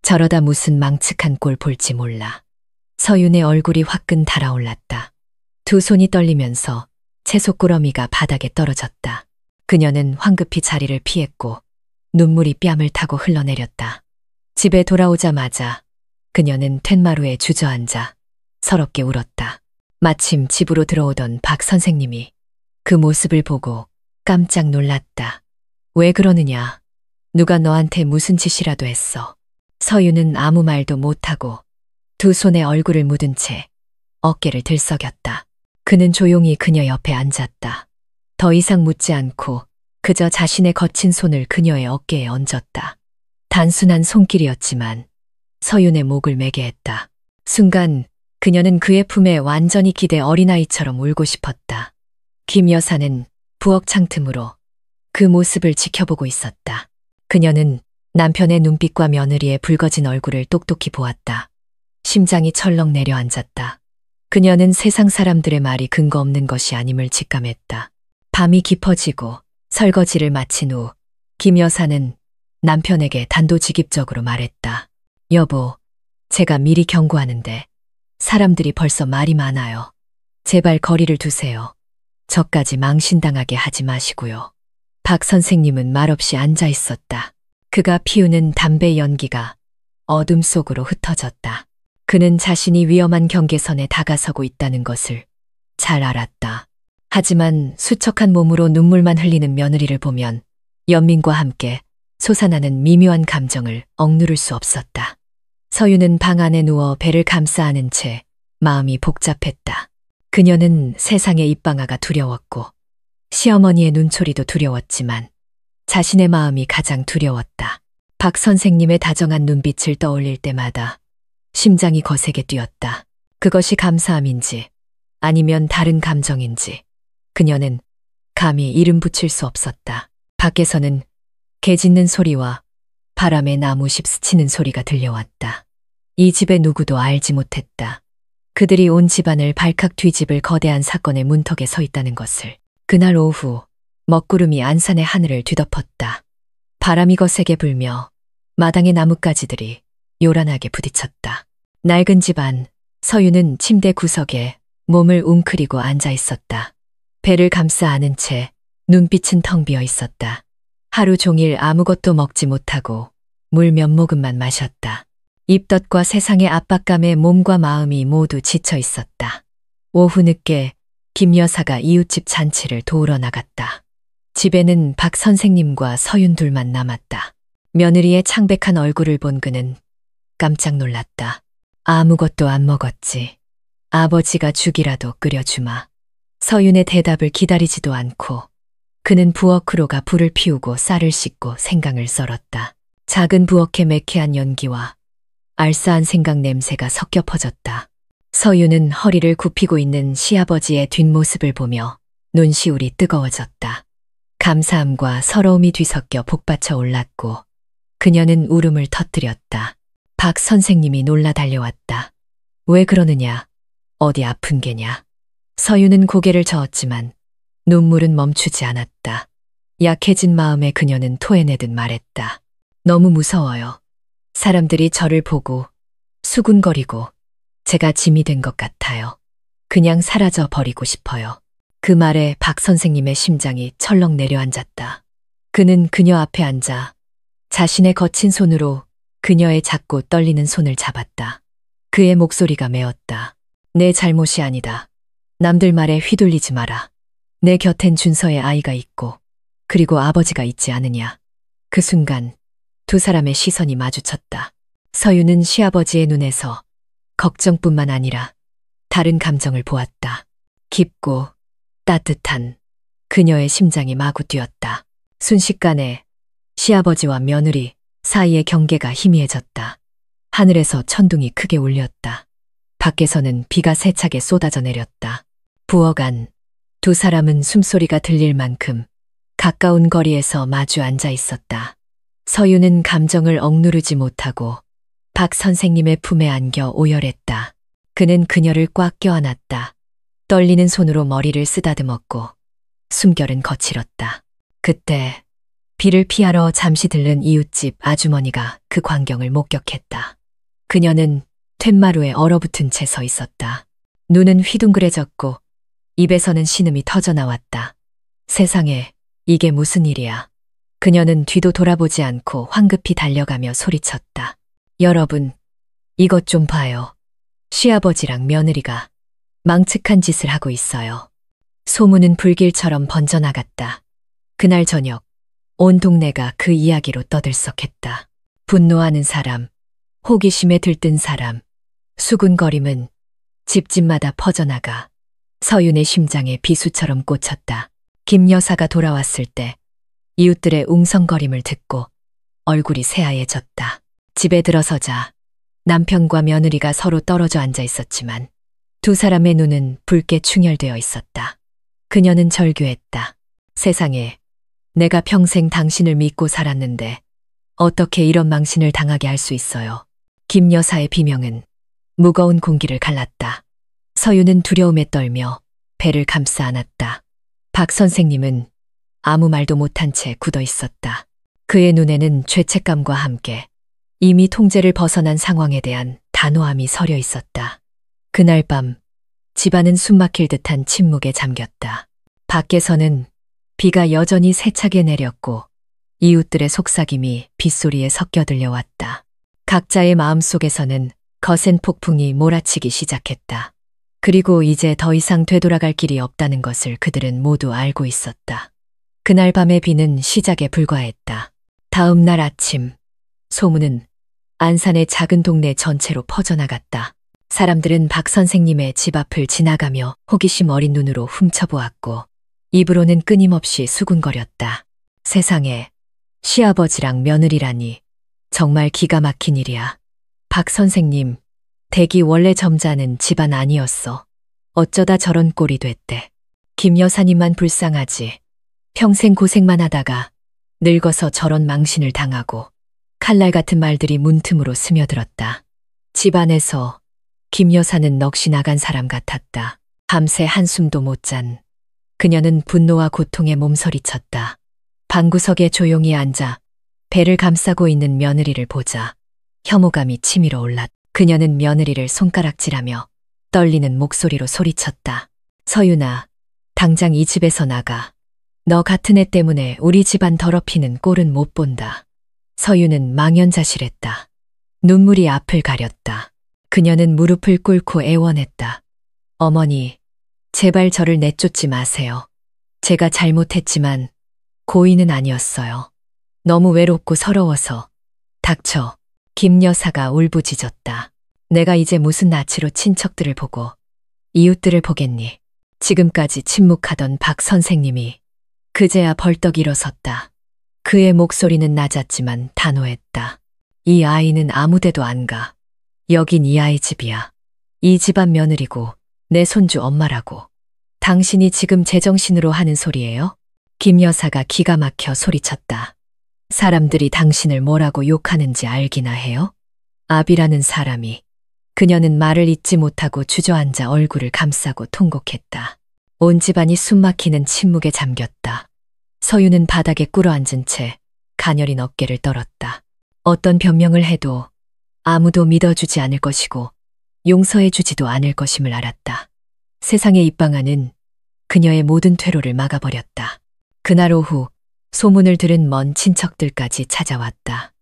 저러다 무슨 망측한 꼴 볼지 몰라. 서윤의 얼굴이 화끈 달아올랐다. 두 손이 떨리면서 채소 꾸러미가 바닥에 떨어졌다. 그녀는 황급히 자리를 피했고 눈물이 뺨을 타고 흘러내렸다. 집에 돌아오자마자 그녀는 툇마루에 주저앉아 서럽게 울었다. 마침 집으로 들어오던 박 선생님이 그 모습을 보고 깜짝 놀랐다. 왜 그러느냐? 누가 너한테 무슨 짓이라도 했어? 서윤은 아무 말도 못하고 두 손에 얼굴을 묻은 채 어깨를 들썩였다. 그는 조용히 그녀 옆에 앉았다. 더 이상 묻지 않고 그저 자신의 거친 손을 그녀의 어깨에 얹었다. 단순한 손길이었지만 서윤의 목을 매게 했다. 순간 그녀는 그의 품에 완전히 기대 어린아이처럼 울고 싶었다. 김 여사는 부엌 창틈으로 그 모습을 지켜보고 있었다. 그녀는 남편의 눈빛과 며느리의 붉어진 얼굴을 똑똑히 보았다. 심장이 철렁 내려앉았다. 그녀는 세상 사람들의 말이 근거 없는 것이 아님을 직감했다. 밤이 깊어지고 설거지를 마친 후 김 여사는 남편에게 단도직입적으로 말했다. 여보, 제가 미리 경고하는데 사람들이 벌써 말이 많아요. 제발 거리를 두세요. 저까지 망신당하게 하지 마시고요. 박 선생님은 말없이 앉아 있었다. 그가 피우는 담배 연기가 어둠 속으로 흩어졌다. 그는 자신이 위험한 경계선에 다가서고 있다는 것을 잘 알았다. 하지만 수척한 몸으로 눈물만 흘리는 며느리를 보면 연민과 함께 솟아나는 미묘한 감정을 억누를 수 없었다. 서윤은 방 안에 누워 배를 감싸 안은 채 마음이 복잡했다. 그녀는 세상의 입방아가 두려웠고 시어머니의 눈초리도 두려웠지만 자신의 마음이 가장 두려웠다. 박 선생님의 다정한 눈빛을 떠올릴 때마다 심장이 거세게 뛰었다. 그것이 감사함인지 아니면 다른 감정인지 그녀는 감히 이름 붙일 수 없었다. 밖에서는 개 짖는 소리와 바람에 나무십 스치는 소리가 들려왔다. 이 집의 누구도 알지 못했다. 그들이 온 집안을 발칵 뒤집을 거대한 사건의 문턱에 서 있다는 것을. 그날 오후 먹구름이 안산의 하늘을 뒤덮었다. 바람이 거세게 불며 마당의 나뭇가지들이 요란하게 부딪혔다. 낡은 집안, 서유는 침대 구석에 몸을 웅크리고 앉아 있었다. 배를 감싸 안은 채 눈빛은 텅 비어 있었다. 하루 종일 아무것도 먹지 못하고 물 몇 모금만 마셨다. 입덧과 세상의 압박감에 몸과 마음이 모두 지쳐 있었다. 오후 늦게 김 여사가 이웃집 잔치를 도우러 나갔다. 집에는 박 선생님과 서윤 둘만 남았다. 며느리의 창백한 얼굴을 본 그는 깜짝 놀랐다. 아무것도 안 먹었지. 아버지가 죽이라도 끓여주마. 서윤의 대답을 기다리지도 않고 그는 부엌으로 가 불을 피우고 쌀을 씻고 생강을 썰었다. 작은 부엌에 매캐한 연기와 알싸한 생강 냄새가 섞여 퍼졌다. 서윤은 허리를 굽히고 있는 시아버지의 뒷모습을 보며 눈시울이 뜨거워졌다. 감사함과 서러움이 뒤섞여 복받쳐 올랐고 그녀는 울음을 터뜨렸다. 박 선생님이 놀라 달려왔다. 왜 그러느냐? 어디 아픈 게냐? 서윤은 고개를 저었지만 눈물은 멈추지 않았다. 약해진 마음에 그녀는 토해내듯 말했다. 너무 무서워요. 사람들이 저를 보고 수군거리고 제가 짐이 된 것 같아요. 그냥 사라져 버리고 싶어요. 그 말에 박 선생님의 심장이 철렁 내려앉았다. 그는 그녀 앞에 앉아 자신의 거친 손으로 그녀의 작고 떨리는 손을 잡았다. 그의 목소리가 메었다. 내 잘못이 아니다. 남들 말에 휘둘리지 마라. 내 곁엔 준서의 아이가 있고 그리고 아버지가 있지 않으냐. 그 순간 두 사람의 시선이 마주쳤다. 서유는 시아버지의 눈에서 걱정뿐만 아니라 다른 감정을 보았다. 깊고 따뜻한 그녀의 심장이 마구 뛰었다. 순식간에 시아버지와 며느리 사이의 경계가 희미해졌다. 하늘에서 천둥이 크게 울렸다. 밖에서는 비가 세차게 쏟아져 내렸다. 부엌 안 두 사람은 숨소리가 들릴 만큼 가까운 거리에서 마주 앉아 있었다. 서유는 감정을 억누르지 못하고 박 선생님의 품에 안겨 오열했다. 그는 그녀를 꽉 껴안았다. 떨리는 손으로 머리를 쓰다듬었고 숨결은 거칠었다. 그때 비를 피하러 잠시 들른 이웃집 아주머니가 그 광경을 목격했다. 그녀는 툇마루에 얼어붙은 채 서 있었다. 눈은 휘둥그레졌고 입에서는 신음이 터져나왔다. 세상에, 이게 무슨 일이야. 그녀는 뒤도 돌아보지 않고 황급히 달려가며 소리쳤다. 여러분, 이것 좀 봐요. 시아버지랑 며느리가 망측한 짓을 하고 있어요. 소문은 불길처럼 번져나갔다. 그날 저녁, 온 동네가 그 이야기로 떠들썩했다. 분노하는 사람, 호기심에 들뜬 사람, 수군거림은 집집마다 퍼져나가 서윤의 심장에 비수처럼 꽂혔다. 김 여사가 돌아왔을 때 이웃들의 웅성거림을 듣고 얼굴이 새하얘졌다. 집에 들어서자 남편과 며느리가 서로 떨어져 앉아 있었지만 두 사람의 눈은 붉게 충혈되어 있었다. 그녀는 절규했다. 세상에, 내가 평생 당신을 믿고 살았는데 어떻게 이런 망신을 당하게 할 수 있어요. 김 여사의 비명은 무거운 공기를 갈랐다. 서유는 두려움에 떨며 배를 감싸 안았다. 박 선생님은 아무 말도 못한 채 굳어 있었다. 그의 눈에는 죄책감과 함께 이미 통제를 벗어난 상황에 대한 단호함이 서려 있었다. 그날 밤 집안은 숨막힐 듯한 침묵에 잠겼다. 밖에서는 비가 여전히 세차게 내렸고 이웃들의 속삭임이 빗소리에 섞여 들려왔다. 각자의 마음속에서는 거센 폭풍이 몰아치기 시작했다. 그리고 이제 더 이상 되돌아갈 길이 없다는 것을 그들은 모두 알고 있었다. 그날 밤의 비는 시작에 불과했다. 다음 날 아침, 소문은 안산의 작은 동네 전체로 퍼져나갔다. 사람들은 박 선생님의 집 앞을 지나가며 호기심 어린 눈으로 훔쳐보았고 입으로는 끊임없이 수군거렸다. 세상에, 시아버지랑 며느리라니 정말 기가 막힌 일이야. 박 선생님, 댁이 원래 점잖은 집안 아니었어. 어쩌다 저런 꼴이 됐대. 김 여사님만 불쌍하지. 평생 고생만 하다가 늙어서 저런 망신을 당하고 칼날 같은 말들이 문틈으로 스며들었다. 집안에서 김 여사는 넋이 나간 사람 같았다. 밤새 한숨도 못 잔 그녀는 분노와 고통에 몸서리쳤다. 방구석에 조용히 앉아 배를 감싸고 있는 며느리를 보자 혐오감이 치밀어 올랐다. 그녀는 며느리를 손가락질하며 떨리는 목소리로 소리쳤다. 서윤아, 당장 이 집에서 나가. 너 같은 애 때문에 우리 집안 더럽히는 꼴은 못 본다. 서윤은 망연자실했다. 눈물이 앞을 가렸다. 그녀는 무릎을 꿇고 애원했다. 어머니, 제발 저를 내쫓지 마세요. 제가 잘못했지만 고의는 아니었어요. 너무 외롭고 서러워서. 닥쳐. 김 여사가 울부짖었다. 내가 이제 무슨 낯으로 친척들을 보고 이웃들을 보겠니? 지금까지 침묵하던 박 선생님이 그제야 벌떡 일어섰다. 그의 목소리는 낮았지만 단호했다. 이 아이는 아무데도 안 가. 여긴 이 아이 집이야. 이 집안 며느리고 내 손주 엄마라고. 당신이 지금 제정신으로 하는 소리예요? 김 여사가 기가 막혀 소리쳤다. 사람들이 당신을 뭐라고 욕하는지 알기나 해요? 아비라는 사람이. 그녀는 말을 잇지 못하고 주저앉아 얼굴을 감싸고 통곡했다. 온 집안이 숨막히는 침묵에 잠겼다. 서유는 바닥에 꿇어앉은 채 가녀린 어깨를 떨었다. 어떤 변명을 해도 아무도 믿어주지 않을 것이고 용서해주지도 않을 것임을 알았다. 세상의 입방아는 그녀의 모든 퇴로를 막아버렸다. 그날 오후 소문을 들은 먼 친척들까지 찾아왔다.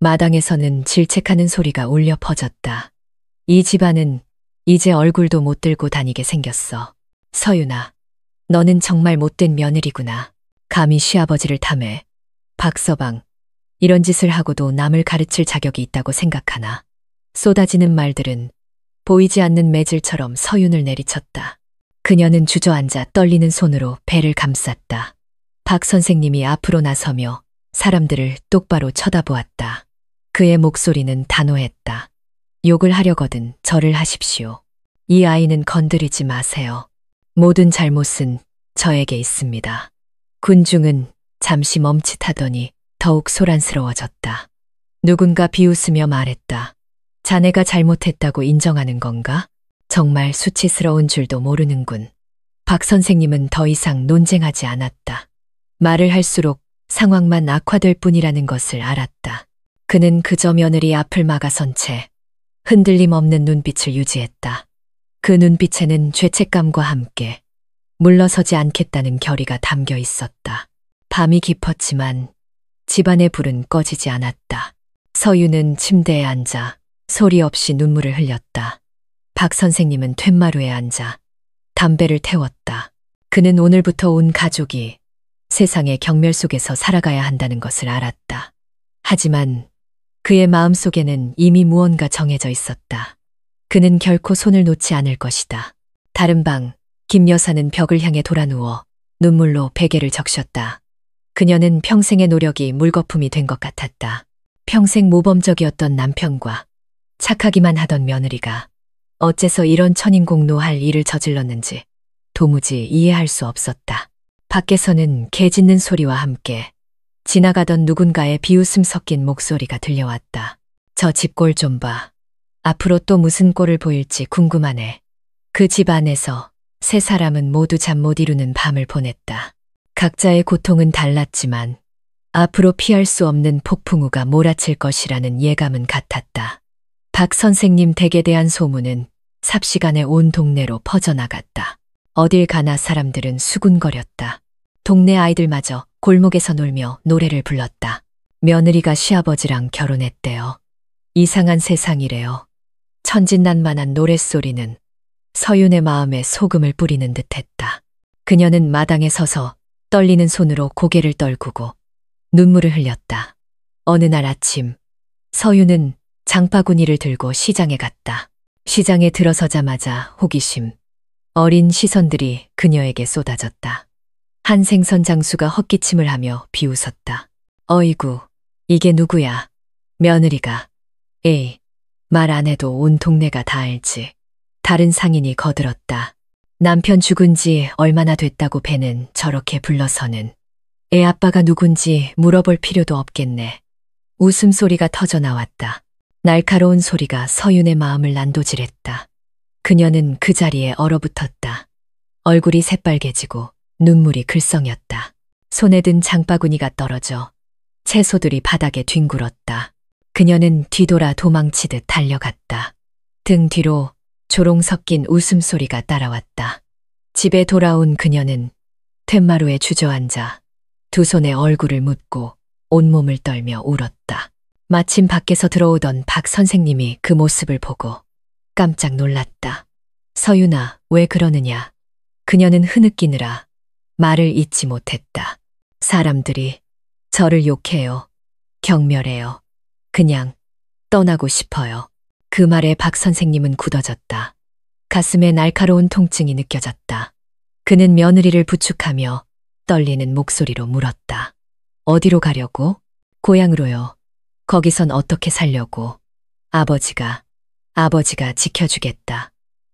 마당에서는 질책하는 소리가 울려 퍼졌다. 이 집안은 이제 얼굴도 못 들고 다니게 생겼어. 서윤아, 너는 정말 못된 며느리구나. 감히 시아버지를 탐해. 박서방, 이런 짓을 하고도 남을 가르칠 자격이 있다고 생각하나. 쏟아지는 말들은 보이지 않는 매질처럼 서윤을 내리쳤다. 그녀는 주저앉아 떨리는 손으로 배를 감쌌다. 박 선생님이 앞으로 나서며 사람들을 똑바로 쳐다보았다. 그의 목소리는 단호했다. 욕을 하려거든 절을 하십시오. 이 아이는 건드리지 마세요. 모든 잘못은 저에게 있습니다. 군중은 잠시 멈칫하더니 더욱 소란스러워졌다. 누군가 비웃으며 말했다. 자네가 잘못했다고 인정하는 건가? 정말 수치스러운 줄도 모르는군. 박 선생님은 더 이상 논쟁하지 않았다. 말을 할수록 상황만 악화될 뿐이라는 것을 알았다. 그는 그저 며느리 앞을 막아선 채 흔들림 없는 눈빛을 유지했다. 그 눈빛에는 죄책감과 함께 물러서지 않겠다는 결의가 담겨 있었다. 밤이 깊었지만 집안의 불은 꺼지지 않았다. 서유는 침대에 앉아 소리 없이 눈물을 흘렸다. 박 선생님은 툇마루에 앉아 담배를 태웠다. 그는 오늘부터 온 가족이 세상의 경멸 속에서 살아가야 한다는 것을 알았다. 하지만 그의 마음속에는 이미 무언가 정해져 있었다. 그는 결코 손을 놓지 않을 것이다. 다른 방, 김 여사는 벽을 향해 돌아누워 눈물로 베개를 적셨다. 그녀는 평생의 노력이 물거품이 된 것 같았다. 평생 모범적이었던 남편과 착하기만 하던 며느리가 어째서 이런 천인공노할 일을 저질렀는지 도무지 이해할 수 없었다. 밖에서는 개 짖는 소리와 함께 지나가던 누군가의 비웃음 섞인 목소리가 들려왔다. 저 집 꼴 좀 봐. 앞으로 또 무슨 꼴을 보일지 궁금하네. 그 집 안에서 세 사람은 모두 잠 못 이루는 밤을 보냈다. 각자의 고통은 달랐지만 앞으로 피할 수 없는 폭풍우가 몰아칠 것이라는 예감은 같았다. 박 선생님 댁에 대한 소문은 삽시간에 온 동네로 퍼져나갔다. 어딜 가나 사람들은 수군거렸다. 동네 아이들마저 골목에서 놀며 노래를 불렀다. 며느리가 시아버지랑 결혼했대요. 이상한 세상이래요. 천진난만한 노랫소리는 서윤의 마음에 소금을 뿌리는 듯했다. 그녀는 마당에 서서 떨리는 손으로 고개를 떨구고 눈물을 흘렸다. 어느 날 아침 서윤은 장바구니를 들고 시장에 갔다. 시장에 들어서자마자 호기심, 어린 시선들이 그녀에게 쏟아졌다. 한 생선 장수가 헛기침을 하며 비웃었다. 어이구, 이게 누구야? 며느리가. 에이, 말 안 해도 온 동네가 다 알지. 다른 상인이 거들었다. 남편 죽은 지 얼마나 됐다고 배는 저렇게 불러서는. 애 아빠가 누군지 물어볼 필요도 없겠네. 웃음소리가 터져 나왔다. 날카로운 소리가 서윤의 마음을 난도질했다. 그녀는 그 자리에 얼어붙었다. 얼굴이 새빨개지고 눈물이 글썽였다. 손에 든 장바구니가 떨어져 채소들이 바닥에 뒹굴었다. 그녀는 뒤돌아 도망치듯 달려갔다. 등 뒤로 조롱 섞인 웃음소리가 따라왔다. 집에 돌아온 그녀는 툇마루에 주저앉아 두 손에 얼굴을 묻고 온몸을 떨며 울었다. 마침 밖에서 들어오던 박 선생님이 그 모습을 보고 깜짝 놀랐다. 서윤아, 왜 그러느냐? 그녀는 흐느끼느라 말을 잇지 못했다. 사람들이 저를 욕해요. 경멸해요. 그냥 떠나고 싶어요. 그 말에 박 선생님은 굳어졌다. 가슴에 날카로운 통증이 느껴졌다. 그는 며느리를 부축하며 떨리는 목소리로 물었다. 어디로 가려고? 고향으로요. 거기선 어떻게 살려고? 아버지가 지켜주겠다.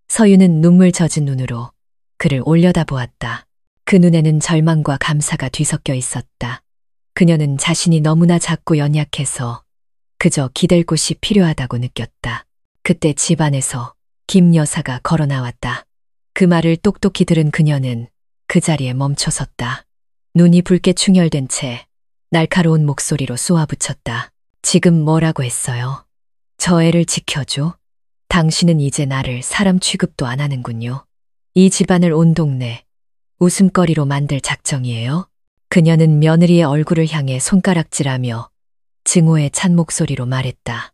서윤은 눈물 젖은 눈으로 그를 올려다보았다. 그 눈에는 절망과 감사가 뒤섞여 있었다. 그녀는 자신이 너무나 작고 연약해서 그저 기댈 곳이 필요하다고 느꼈다. 그때 집안에서 김 여사가 걸어 나왔다. 그 말을 똑똑히 들은 그녀는 그 자리에 멈춰섰다. 눈이 붉게 충혈된 채 날카로운 목소리로 쏘아붙였다. 지금 뭐라고 했어요? 저 애를 지켜줘? 당신은 이제 나를 사람 취급도 안 하는군요. 이 집안을 온 동네 웃음거리로 만들 작정이에요? 그녀는 며느리의 얼굴을 향해 손가락질하며 증오에 찬 목소리로 말했다.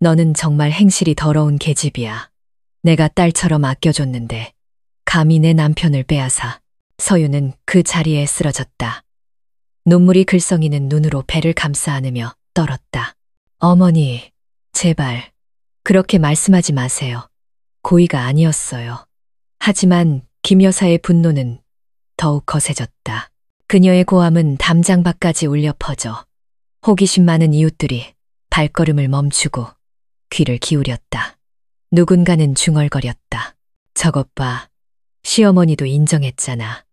너는 정말 행실이 더러운 계집이야. 내가 딸처럼 아껴줬는데 감히 내 남편을 빼앗아. 서윤은 그 자리에 쓰러졌다. 눈물이 글썽이는 눈으로 배를 감싸 안으며 떨었다. 어머니, 제발 그렇게 말씀하지 마세요. 고의가 아니었어요. 하지만 김 여사의 분노는 더욱 거세졌다. 그녀의 고함은 담장 밖까지 울려 퍼져 호기심 많은 이웃들이 발걸음을 멈추고 귀를 기울였다. 누군가는 중얼거렸다. 저것 봐. 시어머니도 인정했잖아.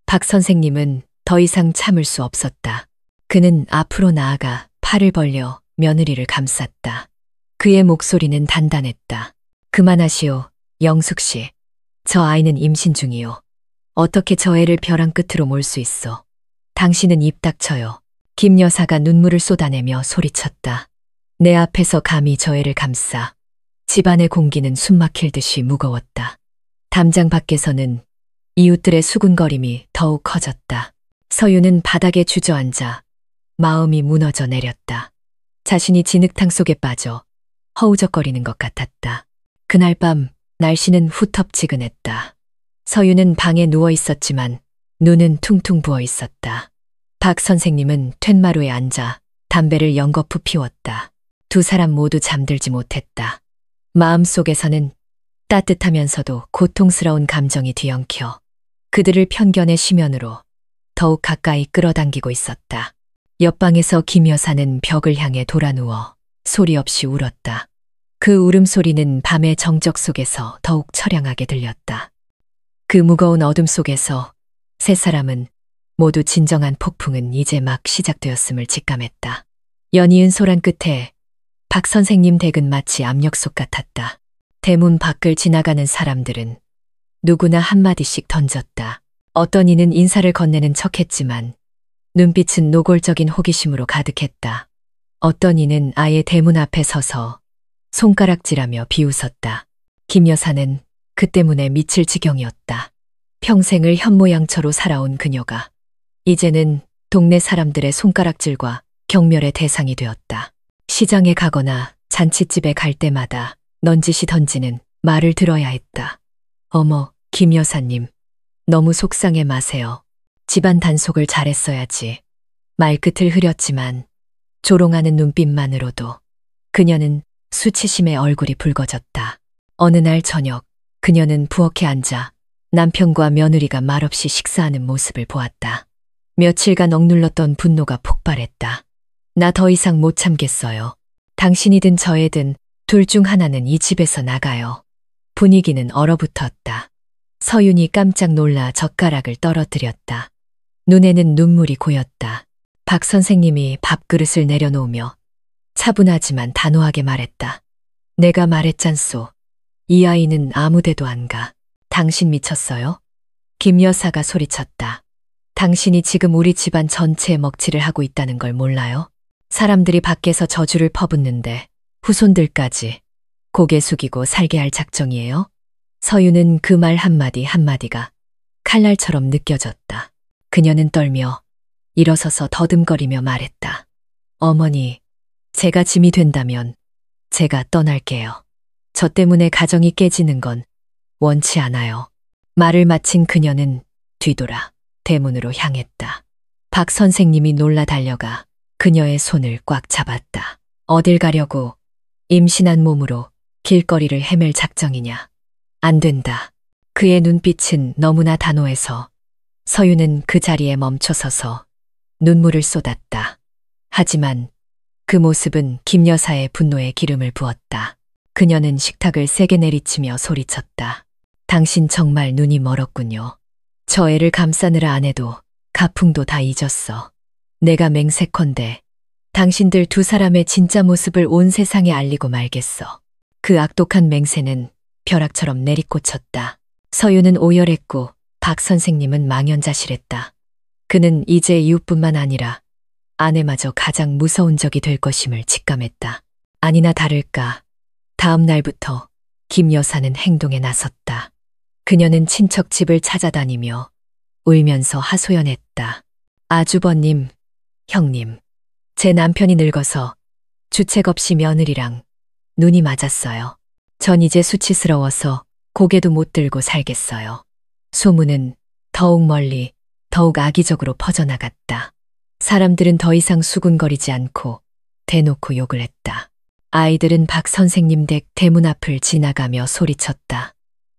박 선생님은 더 이상 참을 수 없었다. 그는 앞으로 나아가 팔을 벌려 며느리를 감쌌다. 그의 목소리는 단단했다. 그만하시오, 영숙 씨. 저 아이는 임신 중이요. 어떻게 저 애를 벼랑 끝으로 몰 수 있어. 당신은 입 닥쳐요. 김 여사가 눈물을 쏟아내며 소리쳤다. 내 앞에서 감히 저 애를 감싸. 집안의 공기는 숨막힐 듯이 무거웠다. 담장 밖에서는 이웃들의 수군거림이 더욱 커졌다. 서윤은 바닥에 주저앉아 마음이 무너져 내렸다. 자신이 진흙탕 속에 빠져 허우적거리는 것 같았다. 그날 밤 날씨는 후텁지근했다. 서윤은 방에 누워 있었지만 눈은 퉁퉁 부어 있었다. 박 선생님은 툇마루에 앉아 담배를 연거푸 피웠다. 두 사람 모두 잠들지 못했다. 마음속에서는 따뜻하면서도 고통스러운 감정이 뒤엉켜 그들을 편견의 심연으로 더욱 가까이 끌어당기고 있었다. 옆방에서 김 여사는 벽을 향해 돌아누워 소리 없이 울었다. 그 울음소리는 밤의 정적 속에서 더욱 처량하게 들렸다. 그 무거운 어둠 속에서 세 사람은 모두 진정한 폭풍은 이제 막 시작되었음을 직감했다. 연이은 소란 끝에 박 선생님 댁은 마치 압력솥 같았다. 대문 밖을 지나가는 사람들은 누구나 한마디씩 던졌다. 어떤 이는 인사를 건네는 척했지만 눈빛은 노골적인 호기심으로 가득했다. 어떤 이는 아예 대문 앞에 서서 손가락질하며 비웃었다. 김 여사는 그 때문에 미칠 지경이었다. 평생을 현모양처로 살아온 그녀가 이제는 동네 사람들의 손가락질과 경멸의 대상이 되었다. 시장에 가거나 잔칫집에 갈 때마다 넌지시 던지는 말을 들어야 했다. 어머, 김 여사님, 너무 속상해 마세요. 집안 단속을 잘했어야지. 말끝을 흐렸지만 조롱하는 눈빛만으로도 그녀는 수치심에 얼굴이 붉어졌다. 어느 날 저녁 그녀는 부엌에 앉아 남편과 며느리가 말없이 식사하는 모습을 보았다. 며칠간 억눌렀던 분노가 폭발했다. 나 더 이상 못 참겠어요. 당신이든 저애든 둘 중 하나는 이 집에서 나가요. 분위기는 얼어붙었다. 서윤이 깜짝 놀라 젓가락을 떨어뜨렸다. 눈에는 눈물이 고였다. 박 선생님이 밥그릇을 내려놓으며 차분하지만 단호하게 말했다. 내가 말했잖소. 이 아이는 아무데도 안 가. 당신 미쳤어요? 김 여사가 소리쳤다. 당신이 지금 우리 집안 전체에 먹칠을 하고 있다는 걸 몰라요? 사람들이 밖에서 저주를 퍼붓는데 후손들까지 고개 숙이고 살게 할 작정이에요? 서유는 그 말 한마디 한마디가 칼날처럼 느껴졌다. 그녀는 떨며 일어서서 더듬거리며 말했다. 어머니, 제가 짐이 된다면 제가 떠날게요. 저 때문에 가정이 깨지는 건 원치 않아요. 말을 마친 그녀는 뒤돌아 대문으로 향했다. 박 선생님이 놀라 달려가 그녀의 손을 꽉 잡았다. 어딜 가려고 임신한 몸으로 길거리를 헤맬 작정이냐. 안 된다. 그의 눈빛은 너무나 단호해서 서유는 그 자리에 멈춰서서 눈물을 쏟았다. 하지만 그 모습은 김 여사의 분노에 기름을 부었다. 그녀는 식탁을 세게 내리치며 소리쳤다. 당신 정말 눈이 멀었군요. 저 애를 감싸느라 안 해도 가풍도 다 잊었어. 내가 맹세컨대 당신들 두 사람의 진짜 모습을 온 세상에 알리고 말겠어. 그 악독한 맹세는 벼락처럼 내리꽂혔다. 서유는 오열했고 박 선생님은 망연자실했다. 그는 이제 이웃뿐만 아니라 아내마저 가장 무서운 적이 될 것임을 직감했다. 아니나 다를까 다음 날부터 김 여사는 행동에 나섰다. 그녀는 친척 집을 찾아다니며 울면서 하소연했다. 아주버님, 형님, 제 남편이 늙어서 주책 없이 며느리랑 눈이 맞았어요. 전 이제 수치스러워서 고개도 못 들고 살겠어요. 소문은 더욱 멀리 더욱 악의적으로 퍼져나갔다. 사람들은 더 이상 수군거리지 않고 대놓고 욕을 했다. 아이들은 박 선생님 댁 대문 앞을 지나가며 소리쳤다.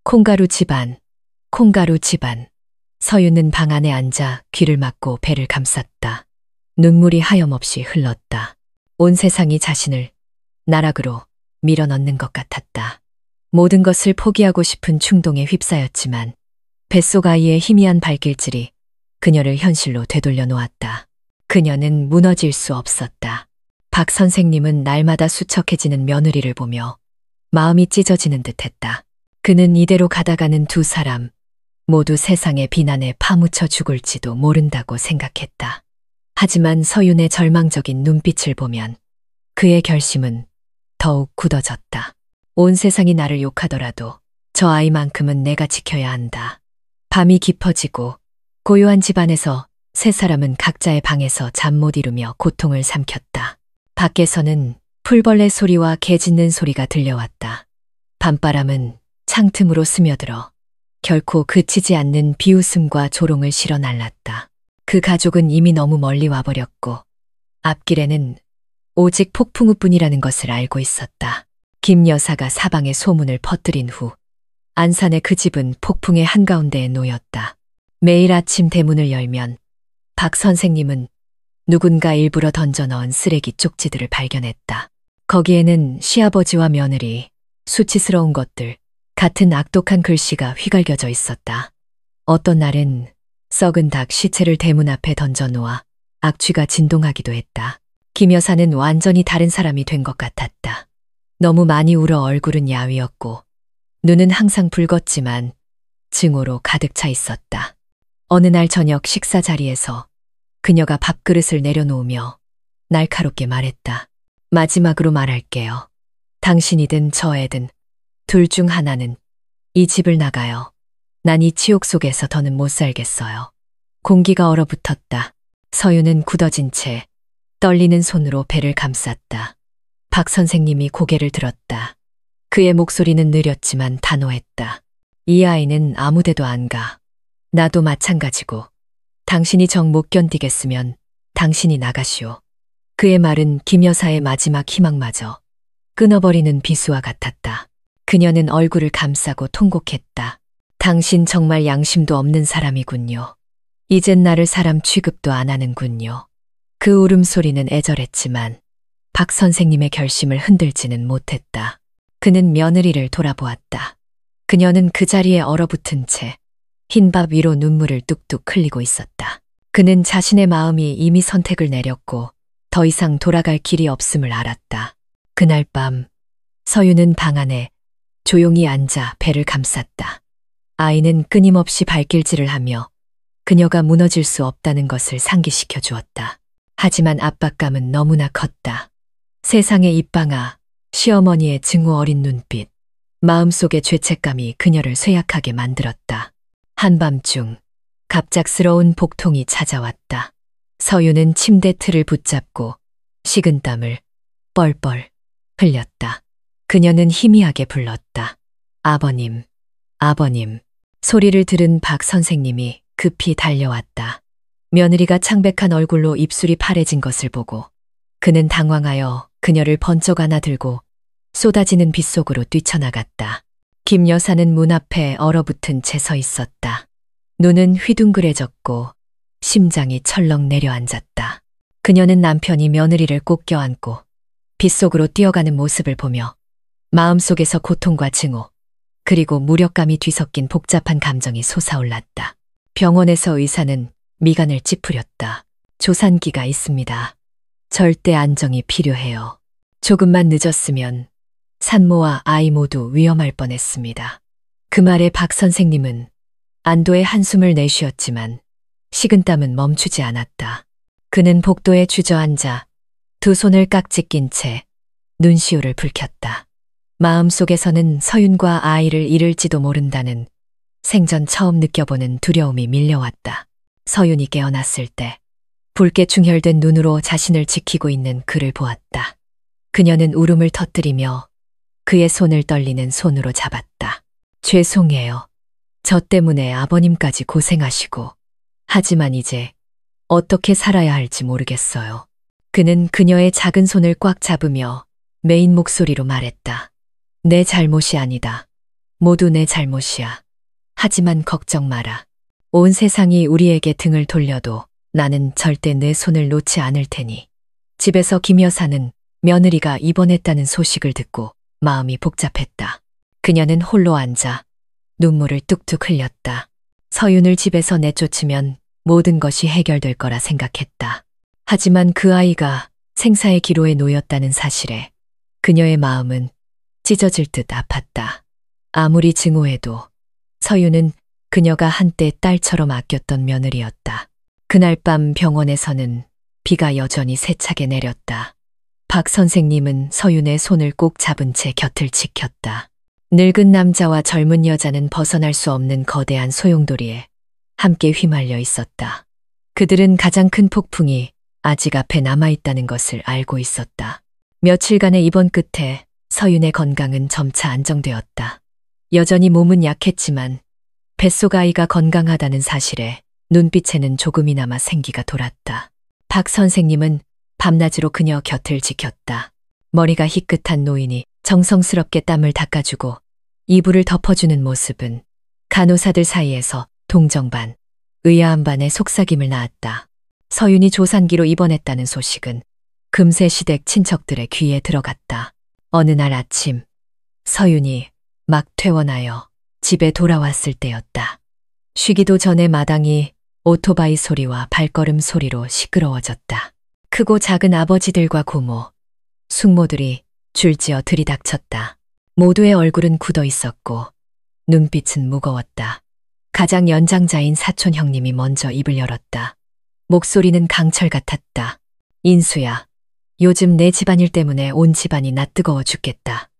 콩가루 집안, 콩가루 집안. 서유는 방 안에 앉아 귀를 막고 배를 감쌌다. 눈물이 하염없이 흘렀다. 온 세상이 자신을 나락으로 밀어넣는 것 같았다. 모든 것을 포기하고 싶은 충동에 휩싸였지만 뱃속 아이의 희미한 발길질이 그녀를 현실로 되돌려 놓았다. 그녀는 무너질 수 없었다. 박 선생님은 날마다 수척해지는 며느리를 보며 마음이 찢어지는 듯했다. 그는 이대로 가다가는 두 사람 모두 세상의 비난에 파묻혀 죽을지도 모른다고 생각했다. 하지만 서윤의 절망적인 눈빛을 보면 그의 결심은 더욱 굳어졌다. 온 세상이 나를 욕하더라도 저 아이만큼은 내가 지켜야 한다. 밤이 깊어지고 고요한 집안에서 세 사람은 각자의 방에서 잠 못 이루며 고통을 삼켰다. 밖에서는 풀벌레 소리와 개 짖는 소리가 들려왔다. 밤바람은 창틈으로 스며들어 결코 그치지 않는 비웃음과 조롱을 실어 날랐다. 그 가족은 이미 너무 멀리 와버렸고 앞길에는 오직 폭풍우뿐이라는 것을 알고 있었다. 김 여사가 사방에 소문을 퍼뜨린 후 안산의 그 집은 폭풍의 한가운데에 놓였다. 매일 아침 대문을 열면 박 선생님은 누군가 일부러 던져넣은 쓰레기 쪽지들을 발견했다. 거기에는 시아버지와 며느리, 수치스러운 것들, 같은 악독한 글씨가 휘갈겨져 있었다. 어떤 날은 썩은 닭 시체를 대문 앞에 던져놓아 악취가 진동하기도 했다. 김 여사는 완전히 다른 사람이 된 것 같았다. 너무 많이 울어 얼굴은 야위었고 눈은 항상 붉었지만 증오로 가득 차 있었다. 어느 날 저녁 식사 자리에서 그녀가 밥그릇을 내려놓으며 날카롭게 말했다. 마지막으로 말할게요. 당신이든 저 애든 둘 중 하나는 이 집을 나가요. 난 이 치욕 속에서 더는 못 살겠어요. 공기가 얼어붙었다. 서유는 굳어진 채 떨리는 손으로 배를 감쌌다. 박 선생님이 고개를 들었다. 그의 목소리는 느렸지만 단호했다. 이 아이는 아무데도 안 가. 나도 마찬가지고 당신이 정 못 견디겠으면 당신이 나가시오. 그의 말은 김 여사의 마지막 희망마저 끊어버리는 비수와 같았다. 그녀는 얼굴을 감싸고 통곡했다. 당신 정말 양심도 없는 사람이군요. 이젠 나를 사람 취급도 안 하는군요. 그 울음소리는 애절했지만 박 선생님의 결심을 흔들지는 못했다. 그는 며느리를 돌아보았다. 그녀는 그 자리에 얼어붙은 채 흰밥 위로 눈물을 뚝뚝 흘리고 있었다. 그는 자신의 마음이 이미 선택을 내렸고 더 이상 돌아갈 길이 없음을 알았다. 그날 밤 서유는 방 안에 조용히 앉아 배를 감쌌다. 아이는 끊임없이 발길질을 하며 그녀가 무너질 수 없다는 것을 상기시켜 주었다. 하지만 압박감은 너무나 컸다. 세상의 입방아, 시어머니의 증오 어린 눈빛, 마음속의 죄책감이 그녀를 쇠약하게 만들었다. 한밤중 갑작스러운 복통이 찾아왔다. 서유는 침대 틀을 붙잡고 식은땀을 뻘뻘 흘렸다. 그녀는 희미하게 불렀다. 아버님, 아버님. 소리를 들은 박 선생님이 급히 달려왔다. 며느리가 창백한 얼굴로 입술이 파래진 것을 보고 그는 당황하여 그녀를 번쩍 안아들고 쏟아지는 빛 속으로 뛰쳐나갔다. 김 여사는 문 앞에 얼어붙은 채 서 있었다. 눈은 휘둥그레졌고 심장이 철렁 내려앉았다. 그녀는 남편이 며느리를 꼭 껴안고 빗속으로 뛰어가는 모습을 보며 마음속에서 고통과 증오, 그리고 무력감이 뒤섞인 복잡한 감정이 솟아올랐다. 병원에서 의사는 미간을 찌푸렸다. 조산기가 있습니다. 절대 안정이 필요해요. 조금만 늦었으면 산모와 아이 모두 위험할 뻔했습니다. 그 말에 박 선생님은 안도의 한숨을 내쉬었지만 식은땀은 멈추지 않았다. 그는 복도에 주저앉아 두 손을 깍지 낀 채 눈시울을 붉혔다. 마음속에서는 서윤과 아이를 잃을지도 모른다는 생전 처음 느껴보는 두려움이 밀려왔다. 서윤이 깨어났을 때 붉게 충혈된 눈으로 자신을 지키고 있는 그를 보았다. 그녀는 울음을 터뜨리며 그의 손을 떨리는 손으로 잡았다. 죄송해요. 저 때문에 아버님까지 고생하시고. 하지만 이제 어떻게 살아야 할지 모르겠어요. 그는 그녀의 작은 손을 꽉 잡으며 메인 목소리로 말했다. 내 잘못이 아니다. 모두 내 잘못이야. 하지만 걱정 마라. 온 세상이 우리에게 등을 돌려도 나는 절대 내 손을 놓지 않을 테니. 집에서 김 여사는 며느리가 입원했다는 소식을 듣고 마음이 복잡했다. 그녀는 홀로 앉아 눈물을 뚝뚝 흘렸다. 서윤을 집에서 내쫓으면 모든 것이 해결될 거라 생각했다. 하지만 그 아이가 생사의 기로에 놓였다는 사실에 그녀의 마음은 찢어질 듯 아팠다. 아무리 증오해도 서윤은 그녀가 한때 딸처럼 아꼈던 며느리였다. 그날 밤 병원에서는 비가 여전히 세차게 내렸다. 박 선생님은 서윤의 손을 꼭 잡은 채 곁을 지켰다. 늙은 남자와 젊은 여자는 벗어날 수 없는 거대한 소용돌이에 함께 휘말려 있었다. 그들은 가장 큰 폭풍이 아직 앞에 남아있다는 것을 알고 있었다. 며칠간의 입원 끝에 서윤의 건강은 점차 안정되었다. 여전히 몸은 약했지만 뱃속 아이가 건강하다는 사실에 눈빛에는 조금이나마 생기가 돌았다. 박 선생님은 밤낮으로 그녀 곁을 지켰다. 머리가 희끗한 노인이 정성스럽게 땀을 닦아주고 이불을 덮어주는 모습은 간호사들 사이에서 동정 반, 의아한 반의 속삭임을 낳았다. 서윤이 조산기로 입원했다는 소식은 금세 시댁 친척들의 귀에 들어갔다. 어느 날 아침 서윤이 막 퇴원하여 집에 돌아왔을 때였다. 쉬기도 전에 마당이 오토바이 소리와 발걸음 소리로 시끄러워졌다. 크고 작은 아버지들과 고모, 숙모들이 줄지어 들이닥쳤다. 모두의 얼굴은 굳어 있었고 눈빛은 무거웠다. 가장 연장자인 사촌 형님이 먼저 입을 열었다. 목소리는 강철 같았다. 인수야, 요즘 내 집안일 때문에 온 집안이 낯뜨거워 죽겠다.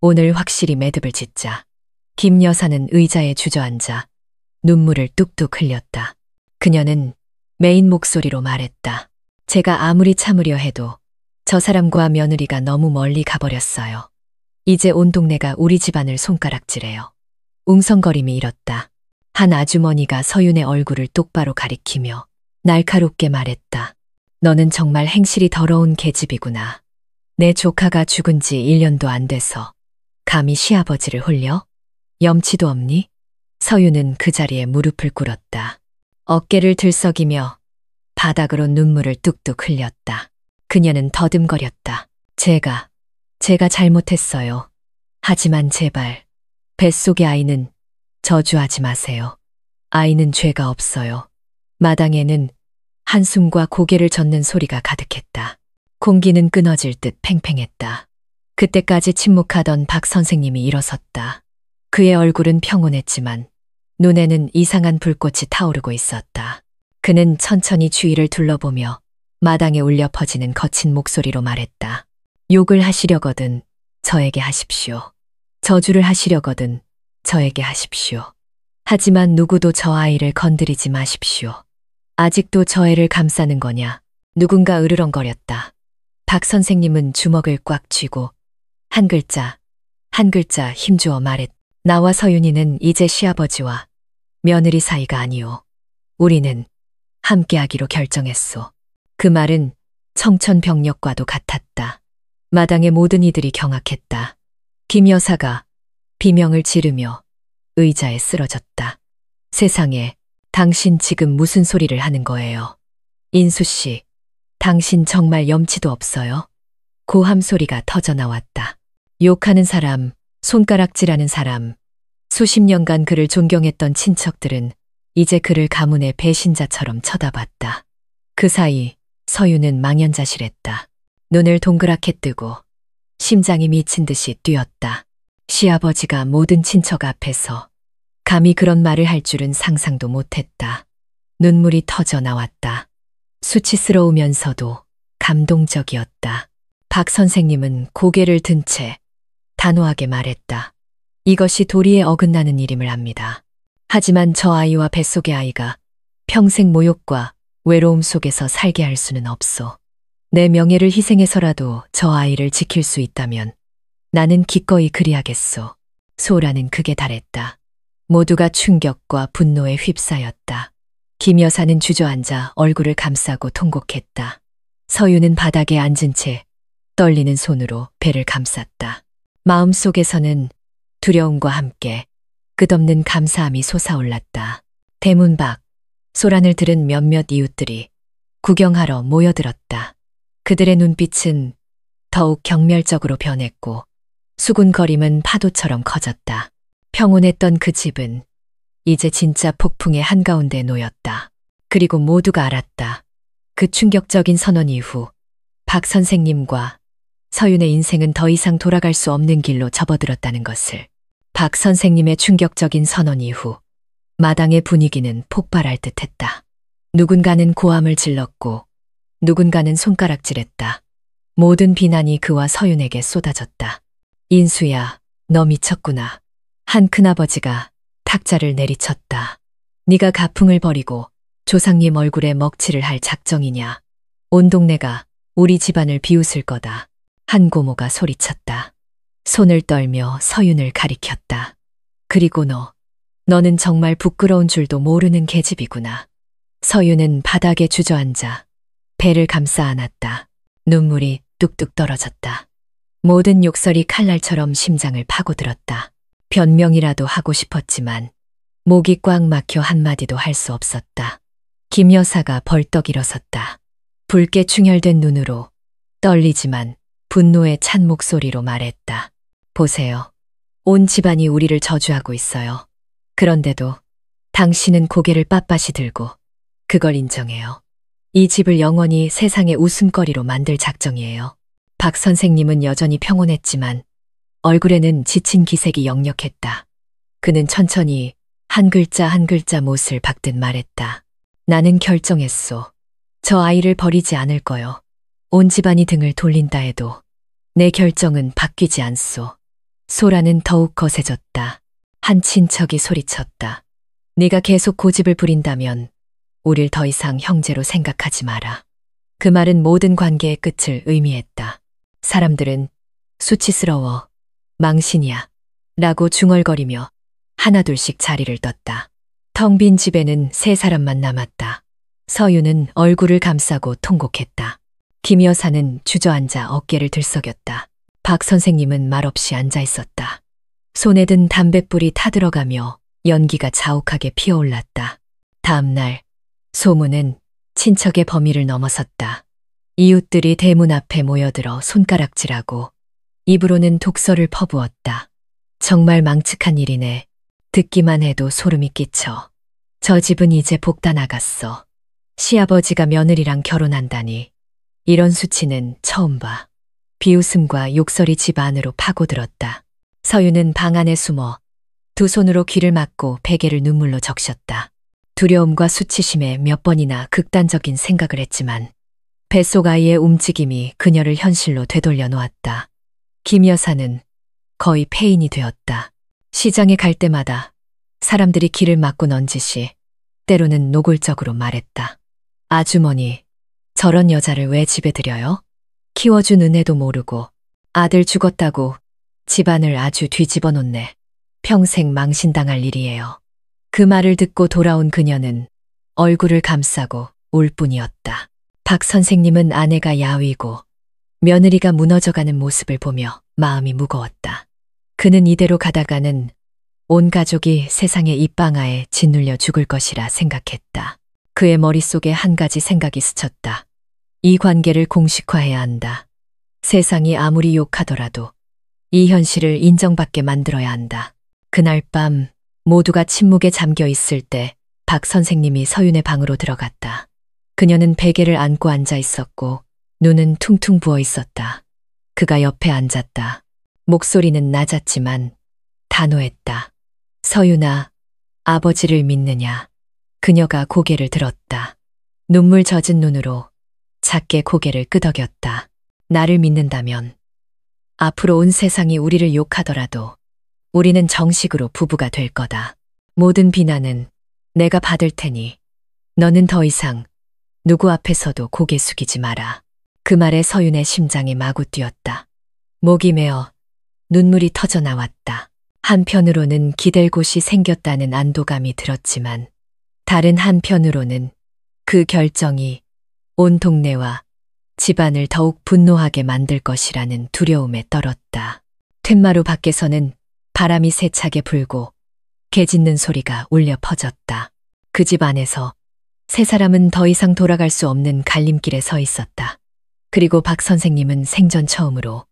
오늘 확실히 매듭을 짓자. 김 여사는 의자에 주저앉아 눈물을 뚝뚝 흘렸다. 그녀는 메인 목소리로 말했다. 제가 아무리 참으려 해도 저 사람과 며느리가 너무 멀리 가버렸어요. 이제 온 동네가 우리 집안을 손가락질해요. 웅성거림이 일었다. 한 아주머니가 서윤의 얼굴을 똑바로 가리키며 날카롭게 말했다. 너는 정말 행실이 더러운 계집이구나. 내 조카가 죽은 지 1년도 안 돼서 감히 시아버지를 홀려? 염치도 없니? 서윤은 그 자리에 무릎을 꿇었다. 어깨를 들썩이며 바닥으로 눈물을 뚝뚝 흘렸다. 그녀는 더듬거렸다. 제가 잘못했어요. 하지만 제발 뱃속의 아이는 저주하지 마세요. 아이는 죄가 없어요. 마당에는 한숨과 고개를 젓는 소리가 가득했다. 공기는 끊어질 듯 팽팽했다. 그때까지 침묵하던 박 선생님이 일어섰다. 그의 얼굴은 평온했지만 눈에는 이상한 불꽃이 타오르고 있었다. 그는 천천히 주위를 둘러보며 마당에 울려 퍼지는 거친 목소리로 말했다. 욕을 하시려거든 저에게 하십시오. 저주를 하시려거든 저에게 하십시오. 하지만 누구도 저 아이를 건드리지 마십시오. 아직도 저 애를 감싸는 거냐? 누군가 으르렁거렸다. 박 선생님은 주먹을 꽉 쥐고 한 글자 힘주어 말했다. 나와 서윤이는 이제 시아버지와 며느리 사이가 아니오. 우리는 함께하기로 결정했소. 그 말은 청천벽력과도 같았다. 마당의 모든 이들이 경악했다. 김 여사가 비명을 지르며 의자에 쓰러졌다. 세상에, 당신 지금 무슨 소리를 하는 거예요? 인수 씨, 당신 정말 염치도 없어요? 고함 소리가 터져 나왔다. 욕하는 사람, 손가락질하는 사람, 수십 년간 그를 존경했던 친척들은 이제 그를 가문의 배신자처럼 쳐다봤다. 그 사이 서유는 망연자실했다. 눈을 동그랗게 뜨고 심장이 미친 듯이 뛰었다. 시아버지가 모든 친척 앞에서 감히 그런 말을 할 줄은 상상도 못했다. 눈물이 터져 나왔다. 수치스러우면서도 감동적이었다. 박 선생님은 고개를 든 채 단호하게 말했다. 이것이 도리에 어긋나는 일임을 압니다. 하지만 저 아이와 뱃속의 아이가 평생 모욕과 외로움 속에서 살게 할 수는 없소. 내 명예를 희생해서라도 저 아이를 지킬 수 있다면 나는 기꺼이 그리하겠소. 소라는 극에 달했다. 모두가 충격과 분노에 휩싸였다. 김 여사는 주저앉아 얼굴을 감싸고 통곡했다. 서유는 바닥에 앉은 채 떨리는 손으로 배를 감쌌다. 마음속에서는 두려움과 함께 끝없는 감사함이 솟아올랐다. 대문 밖 소란을 들은 몇몇 이웃들이 구경하러 모여들었다. 그들의 눈빛은 더욱 경멸적으로 변했고 수군거림은 파도처럼 커졌다. 평온했던 그 집은 이제 진짜 폭풍의 한가운데 놓였다. 그리고 모두가 알았다. 그 충격적인 선언 이후 박 선생님과 서윤의 인생은 더 이상 돌아갈 수 없는 길로 접어들었다는 것을. 박 선생님의 충격적인 선언 이후 마당의 분위기는 폭발할 듯했다. 누군가는 고함을 질렀고 누군가는 손가락질했다. 모든 비난이 그와 서윤에게 쏟아졌다. 인수야, 너 미쳤구나. 한 큰아버지가 탁자를 내리쳤다. 네가 가풍을 버리고 조상님 얼굴에 먹칠을 할 작정이냐. 온 동네가 우리 집안을 비웃을 거다. 한 고모가 소리쳤다. 손을 떨며 서윤을 가리켰다. 그리고 너는 정말 부끄러운 줄도 모르는 계집이구나. 서윤은 바닥에 주저앉아 배를 감싸 안았다. 눈물이 뚝뚝 떨어졌다. 모든 욕설이 칼날처럼 심장을 파고들었다. 변명이라도 하고 싶었지만 목이 꽉 막혀 한마디도 할 수 없었다. 김 여사가 벌떡 일어섰다. 붉게 충혈된 눈으로 떨리지만 분노에 찬 목소리로 말했다. 보세요. 온 집안이 우리를 저주하고 있어요. 그런데도 당신은 고개를 빳빳이 들고 그걸 인정해요. 이 집을 영원히 세상의 웃음거리로 만들 작정이에요. 박 선생님은 여전히 평온했지만 얼굴에는 지친 기색이 역력했다. 그는 천천히 한 글자 한 글자 못을 박듯 말했다. 나는 결정했소. 저 아이를 버리지 않을 거요. 온 집안이 등을 돌린다 해도 내 결정은 바뀌지 않소. 소라는 더욱 거세졌다. 한 친척이 소리쳤다. 네가 계속 고집을 부린다면 우릴 더 이상 형제로 생각하지 마라. 그 말은 모든 관계의 끝을 의미했다. 사람들은 수치스러워, 망신이야 라고 중얼거리며 하나둘씩 자리를 떴다. 텅 빈 집에는 세 사람만 남았다. 서유는 얼굴을 감싸고 통곡했다. 김 여사는 주저앉아 어깨를 들썩였다. 박 선생님은 말없이 앉아 있었다. 손에 든 담뱃불이 타들어가며 연기가 자욱하게 피어올랐다. 다음 날 소문은 친척의 범위를 넘어섰다. 이웃들이 대문 앞에 모여들어 손가락질하고 입으로는 독설을 퍼부었다. 정말 망측한 일이네. 듣기만 해도 소름이 끼쳐. 저 집은 이제 복다 나갔어. 시아버지가 며느리랑 결혼한다니. 이런 수치는 처음 봐. 비웃음과 욕설이 집 안으로 파고들었다. 서유는 방 안에 숨어 두 손으로 귀를 막고 베개를 눈물로 적셨다. 두려움과 수치심에 몇 번이나 극단적인 생각을 했지만 뱃속 아이의 움직임이 그녀를 현실로 되돌려 놓았다. 김 여사는 거의 폐인이 되었다. 시장에 갈 때마다 사람들이 길을 막고 넌지시 때로는 노골적으로 말했다. 아주머니, 저런 여자를 왜 집에 들여요? 키워준 은혜도 모르고 아들 죽었다고 집안을 아주 뒤집어 놓네. 평생 망신당할 일이에요. 그 말을 듣고 돌아온 그녀는 얼굴을 감싸고 울 뿐이었다. 박 선생님은 아내가 야위고 며느리가 무너져가는 모습을 보며 마음이 무거웠다. 그는 이대로 가다가는 온 가족이 세상의 입방아에 짓눌려 죽을 것이라 생각했다. 그의 머릿속에 한 가지 생각이 스쳤다. 이 관계를 공식화해야 한다. 세상이 아무리 욕하더라도 이 현실을 인정받게 만들어야 한다. 그날 밤 모두가 침묵에 잠겨 있을 때 박 선생님이 서윤의 방으로 들어갔다. 그녀는 베개를 안고 앉아 있었고 눈은 퉁퉁 부어 있었다. 그가 옆에 앉았다. 목소리는 낮았지만 단호했다. 서윤아, 아버지를 믿느냐? 그녀가 고개를 들었다. 눈물 젖은 눈으로 작게 고개를 끄덕였다. 나를 믿는다면 앞으로 온 세상이 우리를 욕하더라도 우리는 정식으로 부부가 될 거다. 모든 비난은 내가 받을 테니 너는 더 이상 누구 앞에서도 고개 숙이지 마라. 그 말에 서윤의 심장이 마구 뛰었다. 목이 메어 눈물이 터져 나왔다. 한편으로는 기댈 곳이 생겼다는 안도감이 들었지만 다른 한편으로는 그 결정이 온 동네와 집안을 더욱 분노하게 만들 것이라는 두려움에 떨었다. 툇마루 밖에서는 바람이 세차게 불고 개 짖는 소리가 울려 퍼졌다. 그 집 안에서 세 사람은 더 이상 돌아갈 수 없는 갈림길에 서 있었다. 그리고 박 선생님은 생전 처음으로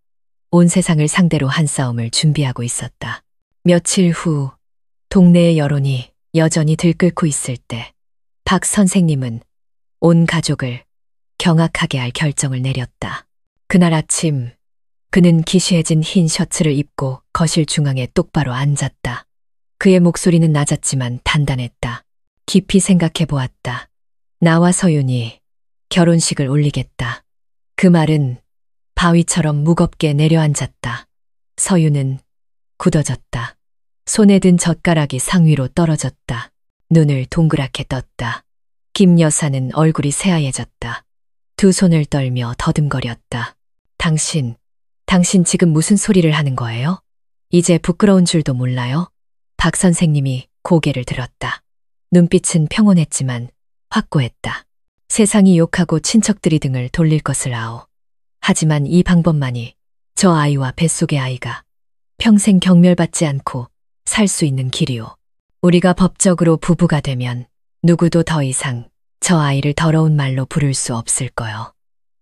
온 세상을 상대로 한 싸움을 준비하고 있었다. 며칠 후 동네의 여론이 여전히 들끓고 있을 때 박 선생님은 온 가족을 경악하게 할 결정을 내렸다. 그날 아침 그는 기시해진 흰 셔츠를 입고 거실 중앙에 똑바로 앉았다. 그의 목소리는 낮았지만 단단했다. 깊이 생각해 보았다. 나와 서윤이 결혼식을 올리겠다. 그 말은 바위처럼 무겁게 내려앉았다. 서윤은 굳어졌다. 손에 든 젓가락이 상위로 떨어졌다. 눈을 동그랗게 떴다. 김 여사는 얼굴이 새하얘졌다. 두 손을 떨며 더듬거렸다. 당신 지금 무슨 소리를 하는 거예요? 이제 부끄러운 줄도 몰라요? 박 선생님이 고개를 들었다. 눈빛은 평온했지만 확고했다. 세상이 욕하고 친척들이 등을 돌릴 것을 아오. 하지만 이 방법만이 저 아이와 뱃속의 아이가 평생 경멸받지 않고 살 수 있는 길이오. 우리가 법적으로 부부가 되면 누구도 더 이상 저 아이를 더러운 말로 부를 수 없을 거요.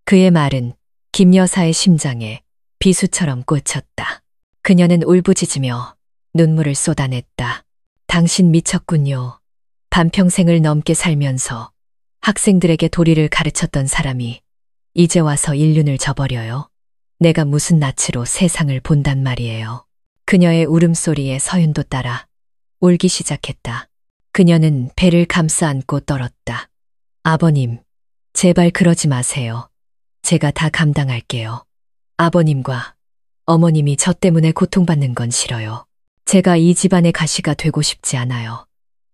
그의 말은 김 여사의 심장에 비수처럼 꽂혔다. 그녀는 울부짖으며 눈물을 쏟아냈다. 당신 미쳤군요. 반평생을 넘게 살면서 학생들에게 도리를 가르쳤던 사람이 이제 와서 인륜을 저버려요. 내가 무슨 낯으로 세상을 본단 말이에요. 그녀의 울음소리에 서윤도 따라 울기 시작했다. 그녀는 배를 감싸 안고 떨었다. 아버님, 제발 그러지 마세요. 제가 다 감당할게요. 아버님과 어머님이 저 때문에 고통받는 건 싫어요. 제가 이 집안의 가시가 되고 싶지 않아요.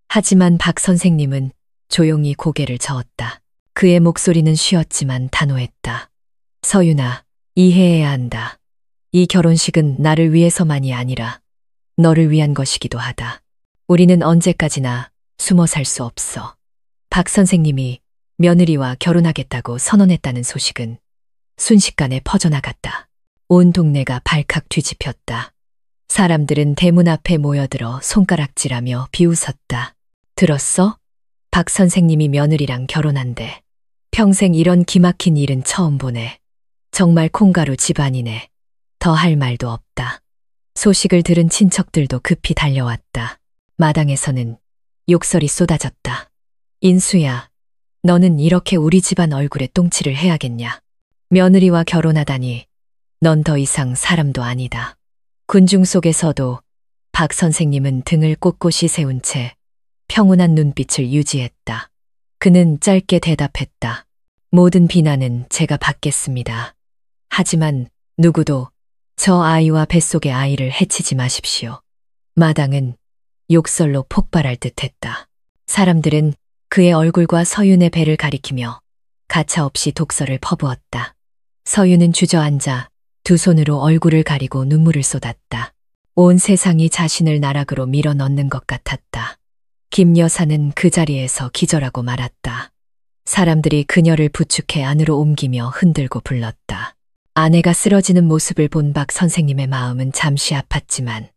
하지만 박 선생님은 조용히 고개를 저었다. 그의 목소리는 쉬었지만 단호했다. 서윤아, 이해해야 한다. 이 결혼식은 나를 위해서만이 아니라 너를 위한 것이기도 하다. 우리는 언제까지나 숨어 살 수 없어. 박 선생님이 며느리와 결혼하겠다고 선언했다는 소식은 순식간에 퍼져나갔다. 온 동네가 발칵 뒤집혔다. 사람들은 대문 앞에 모여들어 손가락질하며 비웃었다. 들었어? 박 선생님이 며느리랑 결혼한대. 평생 이런 기막힌 일은 처음 보네. 정말 콩가루 집안이네. 더 할 말도 없다. 소식을 들은 친척들도 급히 달려왔다. 마당에서는 욕설이 쏟아졌다. 인수야, 너는 이렇게 우리 집안 얼굴에 똥칠을 해야겠냐? 며느리와 결혼하다니 넌 더 이상 사람도 아니다. 군중 속에서도 박 선생님은 등을 꼿꼿이 세운 채 평온한 눈빛을 유지했다. 그는 짧게 대답했다. 모든 비난은 제가 받겠습니다. 하지만 누구도 저 아이와 뱃속의 아이를 해치지 마십시오. 마당은 욕설로 폭발할 듯했다. 사람들은 그의 얼굴과 서윤의 배를 가리키며 가차없이 독설을 퍼부었다. 서윤은 주저앉아 두 손으로 얼굴을 가리고 눈물을 쏟았다. 온 세상이 자신을 나락으로 밀어 넣는 것 같았다. 김 여사는 그 자리에서 기절하고 말았다. 사람들이 그녀를 부축해 안으로 옮기며 흔들고 불렀다. 아내가 쓰러지는 모습을 본 박 선생님의 마음은 잠시 아팠지만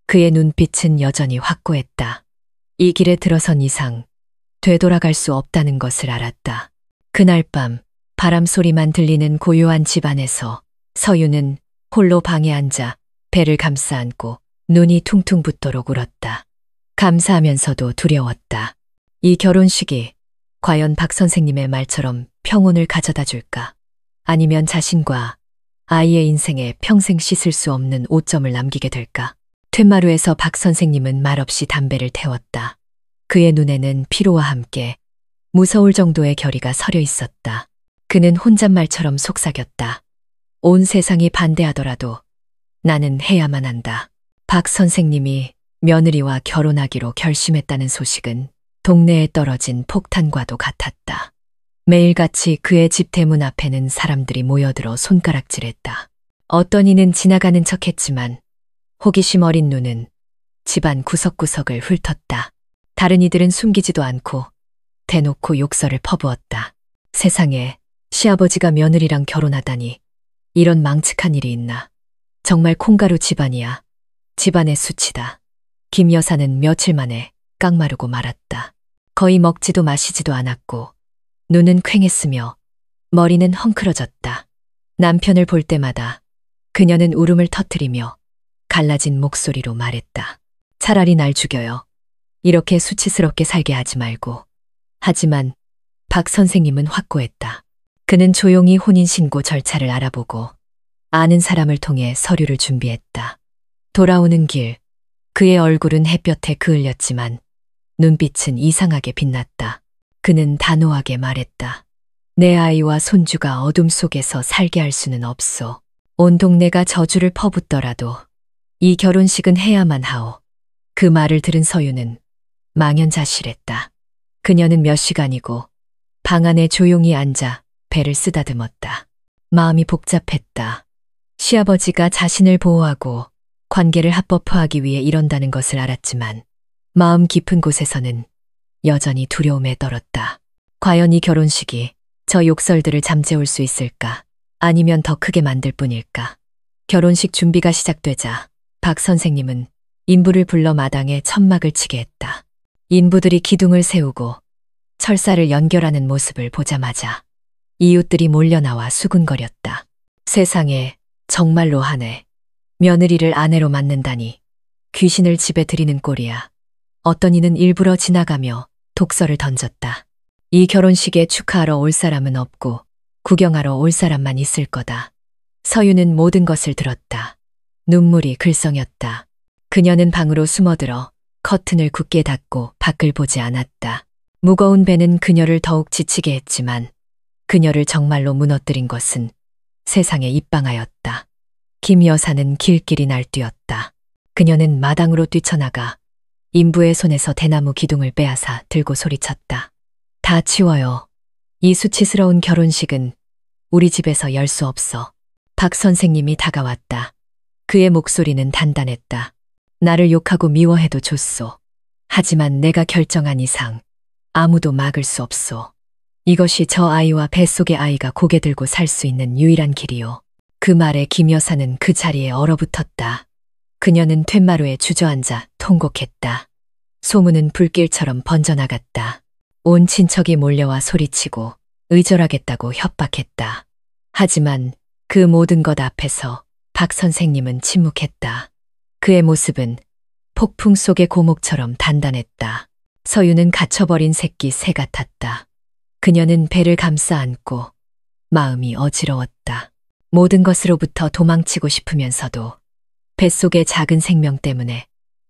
그의 눈빛은 여전히 확고했다. 이 길에 들어선 이상 되돌아갈 수 없다는 것을 알았다. 그날 밤 바람 소리만 들리는 고요한 집안에서 서윤은 홀로 방에 앉아 배를 감싸 안고 눈이 퉁퉁 붓도록 울었다. 감사하면서도 두려웠다. 이 결혼식이 과연 박 선생님의 말처럼 평온을 가져다 줄까? 아니면 자신과 아이의 인생에 평생 씻을 수 없는 오점을 남기게 될까? 툇마루에서 박 선생님은 말없이 담배를 태웠다. 그의 눈에는 피로와 함께 무서울 정도의 결의가 서려 있었다. 그는 혼잣말처럼 속삭였다. 온 세상이 반대하더라도 나는 해야만 한다. 박 선생님이 며느리와 결혼하기로 결심했다는 소식은 동네에 떨어진 폭탄과도 같았다. 매일같이 그의 집 대문 앞에는 사람들이 모여들어 손가락질했다. 어떤 이는 지나가는 척했지만 호기심 어린 눈은 집안 구석구석을 훑었다. 다른 이들은 숨기지도 않고 대놓고 욕설을 퍼부었다. 세상에 시아버지가 며느리랑 결혼하다니 이런 망측한 일이 있나. 정말 콩가루 집안이야. 집안의 수치다. 김 여사는 며칠 만에 깡마르고 말았다. 거의 먹지도 마시지도 않았고 눈은 퀭했으며 머리는 헝클어졌다. 남편을 볼 때마다 그녀는 울음을 터뜨리며 갈라진 목소리로 말했다. 차라리 날 죽여요. 이렇게 수치스럽게 살게 하지 말고. 하지만 박 선생님은 확고했다. 그는 조용히 혼인신고 절차를 알아보고 아는 사람을 통해 서류를 준비했다. 돌아오는 길, 그의 얼굴은 햇볕에 그을렸지만 눈빛은 이상하게 빛났다. 그는 단호하게 말했다. 내 아이와 손주가 어둠 속에서 살게 할 수는 없소. 온 동네가 저주를 퍼붓더라도 이 결혼식은 해야만 하오. 그 말을 들은 서유는 망연자실했다. 그녀는 몇 시간이고 방 안에 조용히 앉아 배를 쓰다듬었다. 마음이 복잡했다. 시아버지가 자신을 보호하고 관계를 합법화하기 위해 이런다는 것을 알았지만 마음 깊은 곳에서는 여전히 두려움에 떨었다. 과연 이 결혼식이 저 욕설들을 잠재울 수 있을까? 아니면 더 크게 만들 뿐일까? 결혼식 준비가 시작되자 박 선생님은 인부를 불러 마당에 천막을 치게 했다. 인부들이 기둥을 세우고 철사를 연결하는 모습을 보자마자 이웃들이 몰려나와 수군거렸다. 세상에 정말로 하네. 며느리를 아내로 맞는다니 귀신을 집에 들이는 꼴이야. 어떤 이는 일부러 지나가며 독설을 던졌다. 이 결혼식에 축하하러 올 사람은 없고 구경하러 올 사람만 있을 거다. 서유는 모든 것을 들었다. 눈물이 글썽였다. 그녀는 방으로 숨어들어 커튼을 굳게 닫고 밖을 보지 않았다. 무거운 배는 그녀를 더욱 지치게 했지만 그녀를 정말로 무너뜨린 것은 세상에 입방하였다. 김 여사는 길길이 날뛰었다. 그녀는 마당으로 뛰쳐나가 인부의 손에서 대나무 기둥을 빼앗아 들고 소리쳤다. 다 치워요. 이 수치스러운 결혼식은 우리 집에서 열 수 없어. 박 선생님이 다가왔다. 그의 목소리는 단단했다. 나를 욕하고 미워해도 좋소. 하지만 내가 결정한 이상 아무도 막을 수 없소. 이것이 저 아이와 뱃속의 아이가 고개 들고 살 수 있는 유일한 길이요. 그 말에 김 여사는 그 자리에 얼어붙었다. 그녀는 툇마루에 주저앉아 통곡했다. 소문은 불길처럼 번져나갔다. 온 친척이 몰려와 소리치고 의절하겠다고 협박했다. 하지만 그 모든 것 앞에서 박 선생님은 침묵했다. 그의 모습은 폭풍 속의 고목처럼 단단했다. 서유는 갇혀버린 새끼 새 같았다. 그녀는 배를 감싸 안고 마음이 어지러웠다. 모든 것으로부터 도망치고 싶으면서도 뱃속의 작은 생명 때문에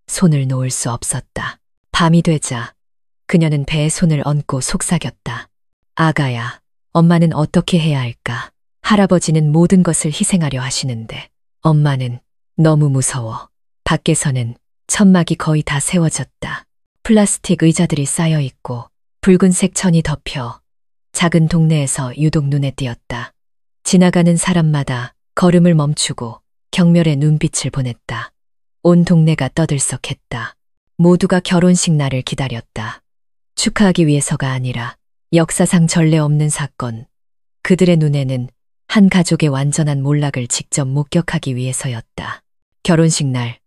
손을 놓을 수 없었다. 밤이 되자 그녀는 배에 손을 얹고 속삭였다. 아가야, 엄마는 어떻게 해야 할까? 할아버지는 모든 것을 희생하려 하시는데 엄마는 너무 무서워. 밖에서는 천막이 거의 다 세워졌다. 플라스틱 의자들이 쌓여 있고 붉은색 천이 덮여 작은 동네에서 유독 눈에 띄었다. 지나가는 사람마다 걸음을 멈추고 경멸의 눈빛을 보냈다. 온 동네가 떠들썩했다. 모두가 결혼식 날을 기다렸다. 축하하기 위해서가 아니라 역사상 전례 없는 사건. 그들의 눈에는 한 가족의 완전한 몰락을 직접 목격하기 위해서였다. 결혼식 날,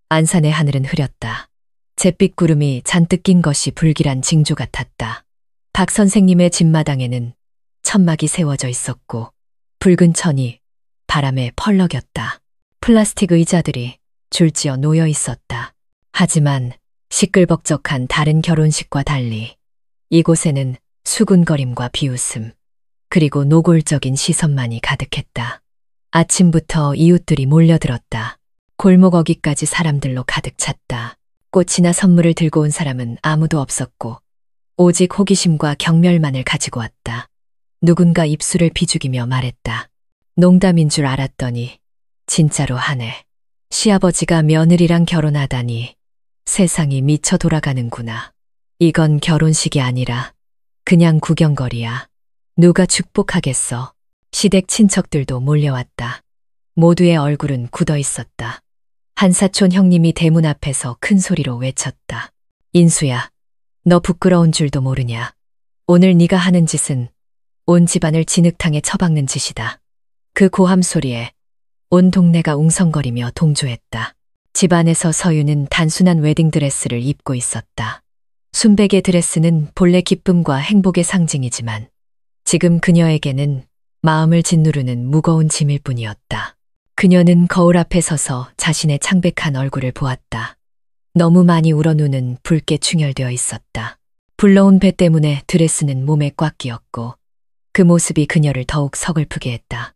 안산의 하늘은 흐렸다. 잿빛 구름이 잔뜩 낀 것이 불길한 징조 같았다. 박 선생님의 집마당에는 천막이 세워져 있었고 붉은 천이 바람에 펄럭였다. 플라스틱 의자들이 줄지어 놓여 있었다. 하지만 시끌벅적한 다른 결혼식과 달리 이곳에는 수군거림과 비웃음, 그리고 노골적인 시선만이 가득했다. 아침부터 이웃들이 몰려들었다. 골목 어귀까지 사람들로 가득 찼다. 꽃이나 선물을 들고 온 사람은 아무도 없었고 오직 호기심과 경멸만을 가지고 왔다. 누군가 입술을 비죽이며 말했다. 농담인 줄 알았더니 진짜로 하네. 시아버지가 며느리랑 결혼하다니 세상이 미쳐 돌아가는구나. 이건 결혼식이 아니라 그냥 구경거리야. 누가 축복하겠어. 시댁 친척들도 몰려왔다. 모두의 얼굴은 굳어 있었다. 한사촌 형님이 대문 앞에서 큰 소리로 외쳤다. 인수야, 너 부끄러운 줄도 모르냐. 오늘 네가 하는 짓은 온 집안을 진흙탕에 처박는 짓이다. 그 고함 소리에 온 동네가 웅성거리며 동조했다. 집안에서 서유는 단순한 웨딩드레스를 입고 있었다. 순백의 드레스는 본래 기쁨과 행복의 상징이지만 지금 그녀에게는 마음을 짓누르는 무거운 짐일 뿐이었다. 그녀는 거울 앞에 서서 자신의 창백한 얼굴을 보았다. 너무 많이 울어 눈은 붉게 충혈되어 있었다. 불러온 배 때문에 드레스는 몸에 꽉 끼었고 그 모습이 그녀를 더욱 서글프게 했다.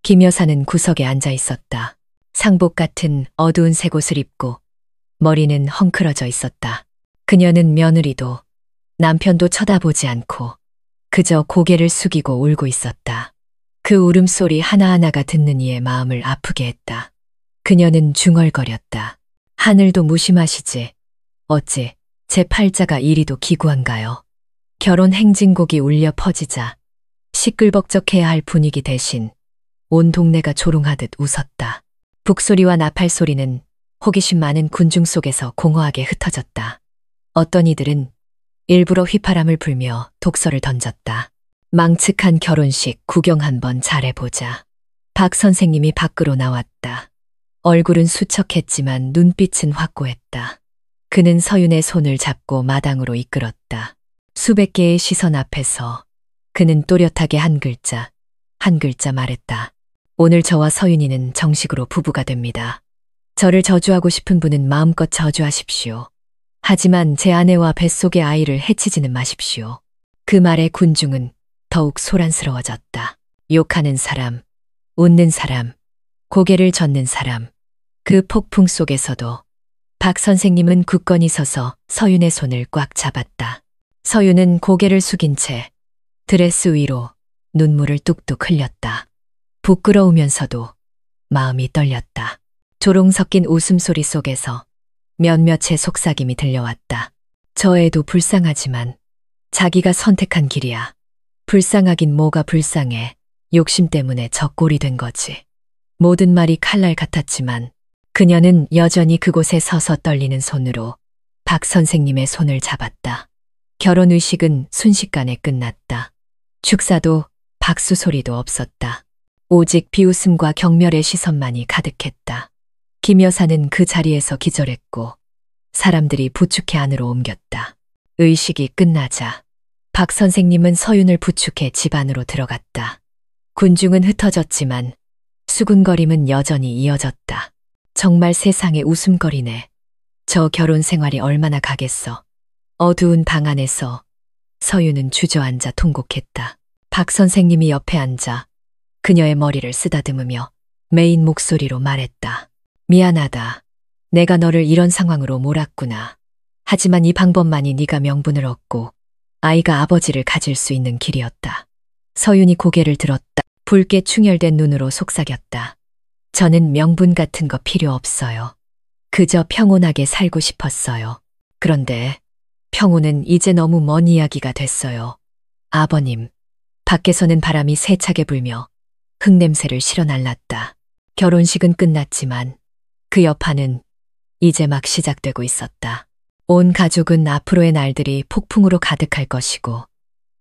김 여사는 구석에 앉아 있었다. 상복 같은 어두운 색 옷을 입고 머리는 헝클어져 있었다. 그녀는 며느리도 남편도 쳐다보지 않고 그저 고개를 숙이고 울고 있었다. 그 울음소리 하나하나가 듣는 이의 마음을 아프게 했다. 그녀는 중얼거렸다. 하늘도 무심하시지. 어찌 제 팔자가 이리도 기구한가요? 결혼 행진곡이 울려 퍼지자 시끌벅적해야 할 분위기 대신 온 동네가 조롱하듯 웃었다. 북소리와 나팔소리는 호기심 많은 군중 속에서 공허하게 흩어졌다. 어떤 이들은 일부러 휘파람을 불며 독서를 던졌다. 망측한 결혼식 구경 한번 잘해보자. 박 선생님이 밖으로 나왔다. 얼굴은 수척했지만 눈빛은 확고했다. 그는 서윤의 손을 잡고 마당으로 이끌었다. 수백 개의 시선 앞에서 그는 또렷하게 한 글자 말했다. 오늘 저와 서윤이는 정식으로 부부가 됩니다. 저를 저주하고 싶은 분은 마음껏 저주하십시오. 하지만 제 아내와 뱃속의 아이를 해치지는 마십시오. 그 말에 군중은 더욱 소란스러워졌다. 욕하는 사람, 웃는 사람, 고개를 젓는 사람. 그 폭풍 속에서도 박 선생님은 굳건히 서서 서윤의 손을 꽉 잡았다. 서윤은 고개를 숙인 채 드레스 위로 눈물을 뚝뚝 흘렸다. 부끄러우면서도 마음이 떨렸다. 조롱 섞인 웃음소리 속에서 몇몇의 속삭임이 들려왔다. 저 애도 불쌍하지만 자기가 선택한 길이야. 불쌍하긴 뭐가 불쌍해. 욕심 때문에 저 꼴이 된 거지. 모든 말이 칼날 같았지만 그녀는 여전히 그곳에 서서 떨리는 손으로 박 선생님의 손을 잡았다. 결혼의식은 순식간에 끝났다. 축사도 박수 소리도 없었다. 오직 비웃음과 경멸의 시선만이 가득했다. 김 여사는 그 자리에서 기절했고 사람들이 부축해 안으로 옮겼다. 의식이 끝나자 박 선생님은 서윤을 부축해 집 안으로 들어갔다. 군중은 흩어졌지만 수군거림은 여전히 이어졌다. 정말 세상에 웃음거리네. 저 결혼 생활이 얼마나 가겠어. 어두운 방 안에서 서윤은 주저앉아 통곡했다. 박 선생님이 옆에 앉아 그녀의 머리를 쓰다듬으며 메인 목소리로 말했다. 미안하다. 내가 너를 이런 상황으로 몰았구나. 하지만 이 방법만이 네가 명분을 얻고 아이가 아버지를 가질 수 있는 길이었다. 서윤이 고개를 들었다. 붉게 충혈된 눈으로 속삭였다. 저는 명분 같은 거 필요 없어요. 그저 평온하게 살고 싶었어요. 그런데 평온은 이제 너무 먼 이야기가 됐어요. 아버님, 밖에서는 바람이 세차게 불며 흙냄새를 실어날랐다. 결혼식은 끝났지만 그 여파는 이제 막 시작되고 있었다. 온 가족은 앞으로의 날들이 폭풍으로 가득할 것이고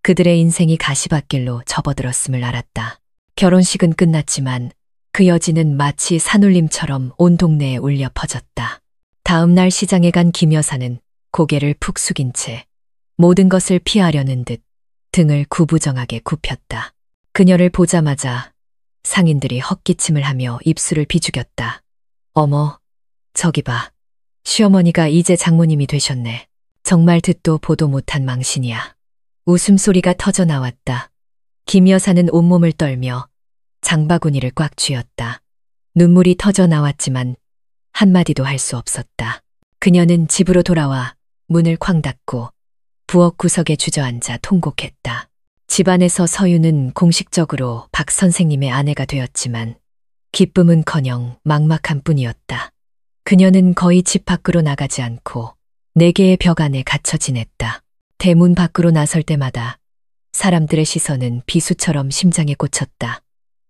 그들의 인생이 가시밭길로 접어들었음을 알았다. 결혼식은 끝났지만 그 여진은 마치 산울림처럼 온 동네에 울려 퍼졌다. 다음 날 시장에 간 김 여사는 고개를 푹 숙인 채 모든 것을 피하려는 듯 등을 구부정하게 굽혔다. 그녀를 보자마자 상인들이 헛기침을 하며 입술을 비죽였다. 어머, 저기 봐. 시어머니가 이제 장모님이 되셨네. 정말 듣도 보도 못한 망신이야. 웃음소리가 터져 나왔다. 김 여사는 온몸을 떨며 장바구니를 꽉 쥐었다. 눈물이 터져 나왔지만 한마디도 할 수 없었다. 그녀는 집으로 돌아와 문을 쾅 닫고 부엌 구석에 주저앉아 통곡했다. 집안에서 서유는 공식적으로 박 선생님의 아내가 되었지만 기쁨은커녕 막막한 뿐이었다. 그녀는 거의 집 밖으로 나가지 않고 네 개의 벽 안에 갇혀 지냈다. 대문 밖으로 나설 때마다 사람들의 시선은 비수처럼 심장에 꽂혔다.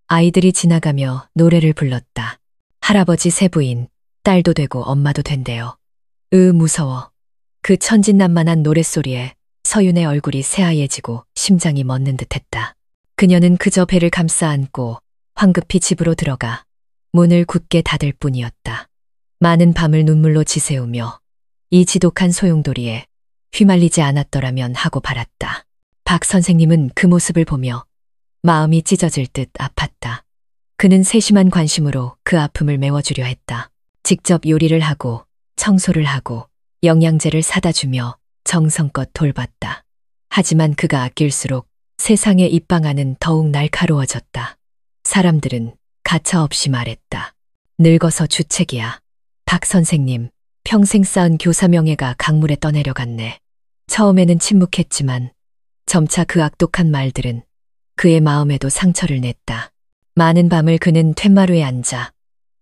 아이들이 지나가며 노래를 불렀다. 할아버지 세 부인, 딸도 되고 엄마도 된대요. 무서워. 그 천진난만한 노랫소리에 서윤의 얼굴이 새하얘지고 심장이 멎는 듯했다. 그녀는 그저 배를 감싸 안고 황급히 집으로 들어가 문을 굳게 닫을 뿐이었다. 많은 밤을 눈물로 지새우며 이 지독한 소용돌이에 휘말리지 않았더라면 하고 바랐다. 박 선생님은 그 모습을 보며 마음이 찢어질 듯 아팠다. 그는 세심한 관심으로 그 아픔을 메워주려 했다. 직접 요리를 하고 청소를 하고 영양제를 사다 주며 정성껏 돌봤다. 하지만 그가 아낄수록 세상의 입방안은 더욱 날카로워졌다. 사람들은 가차없이 말했다. 늙어서 주책이야. 박 선생님, 평생 쌓은 교사 명예가 강물에 떠내려갔네. 처음에는 침묵했지만 점차 그 악독한 말들은 그의 마음에도 상처를 냈다. 많은 밤을 그는 툇마루에 앉아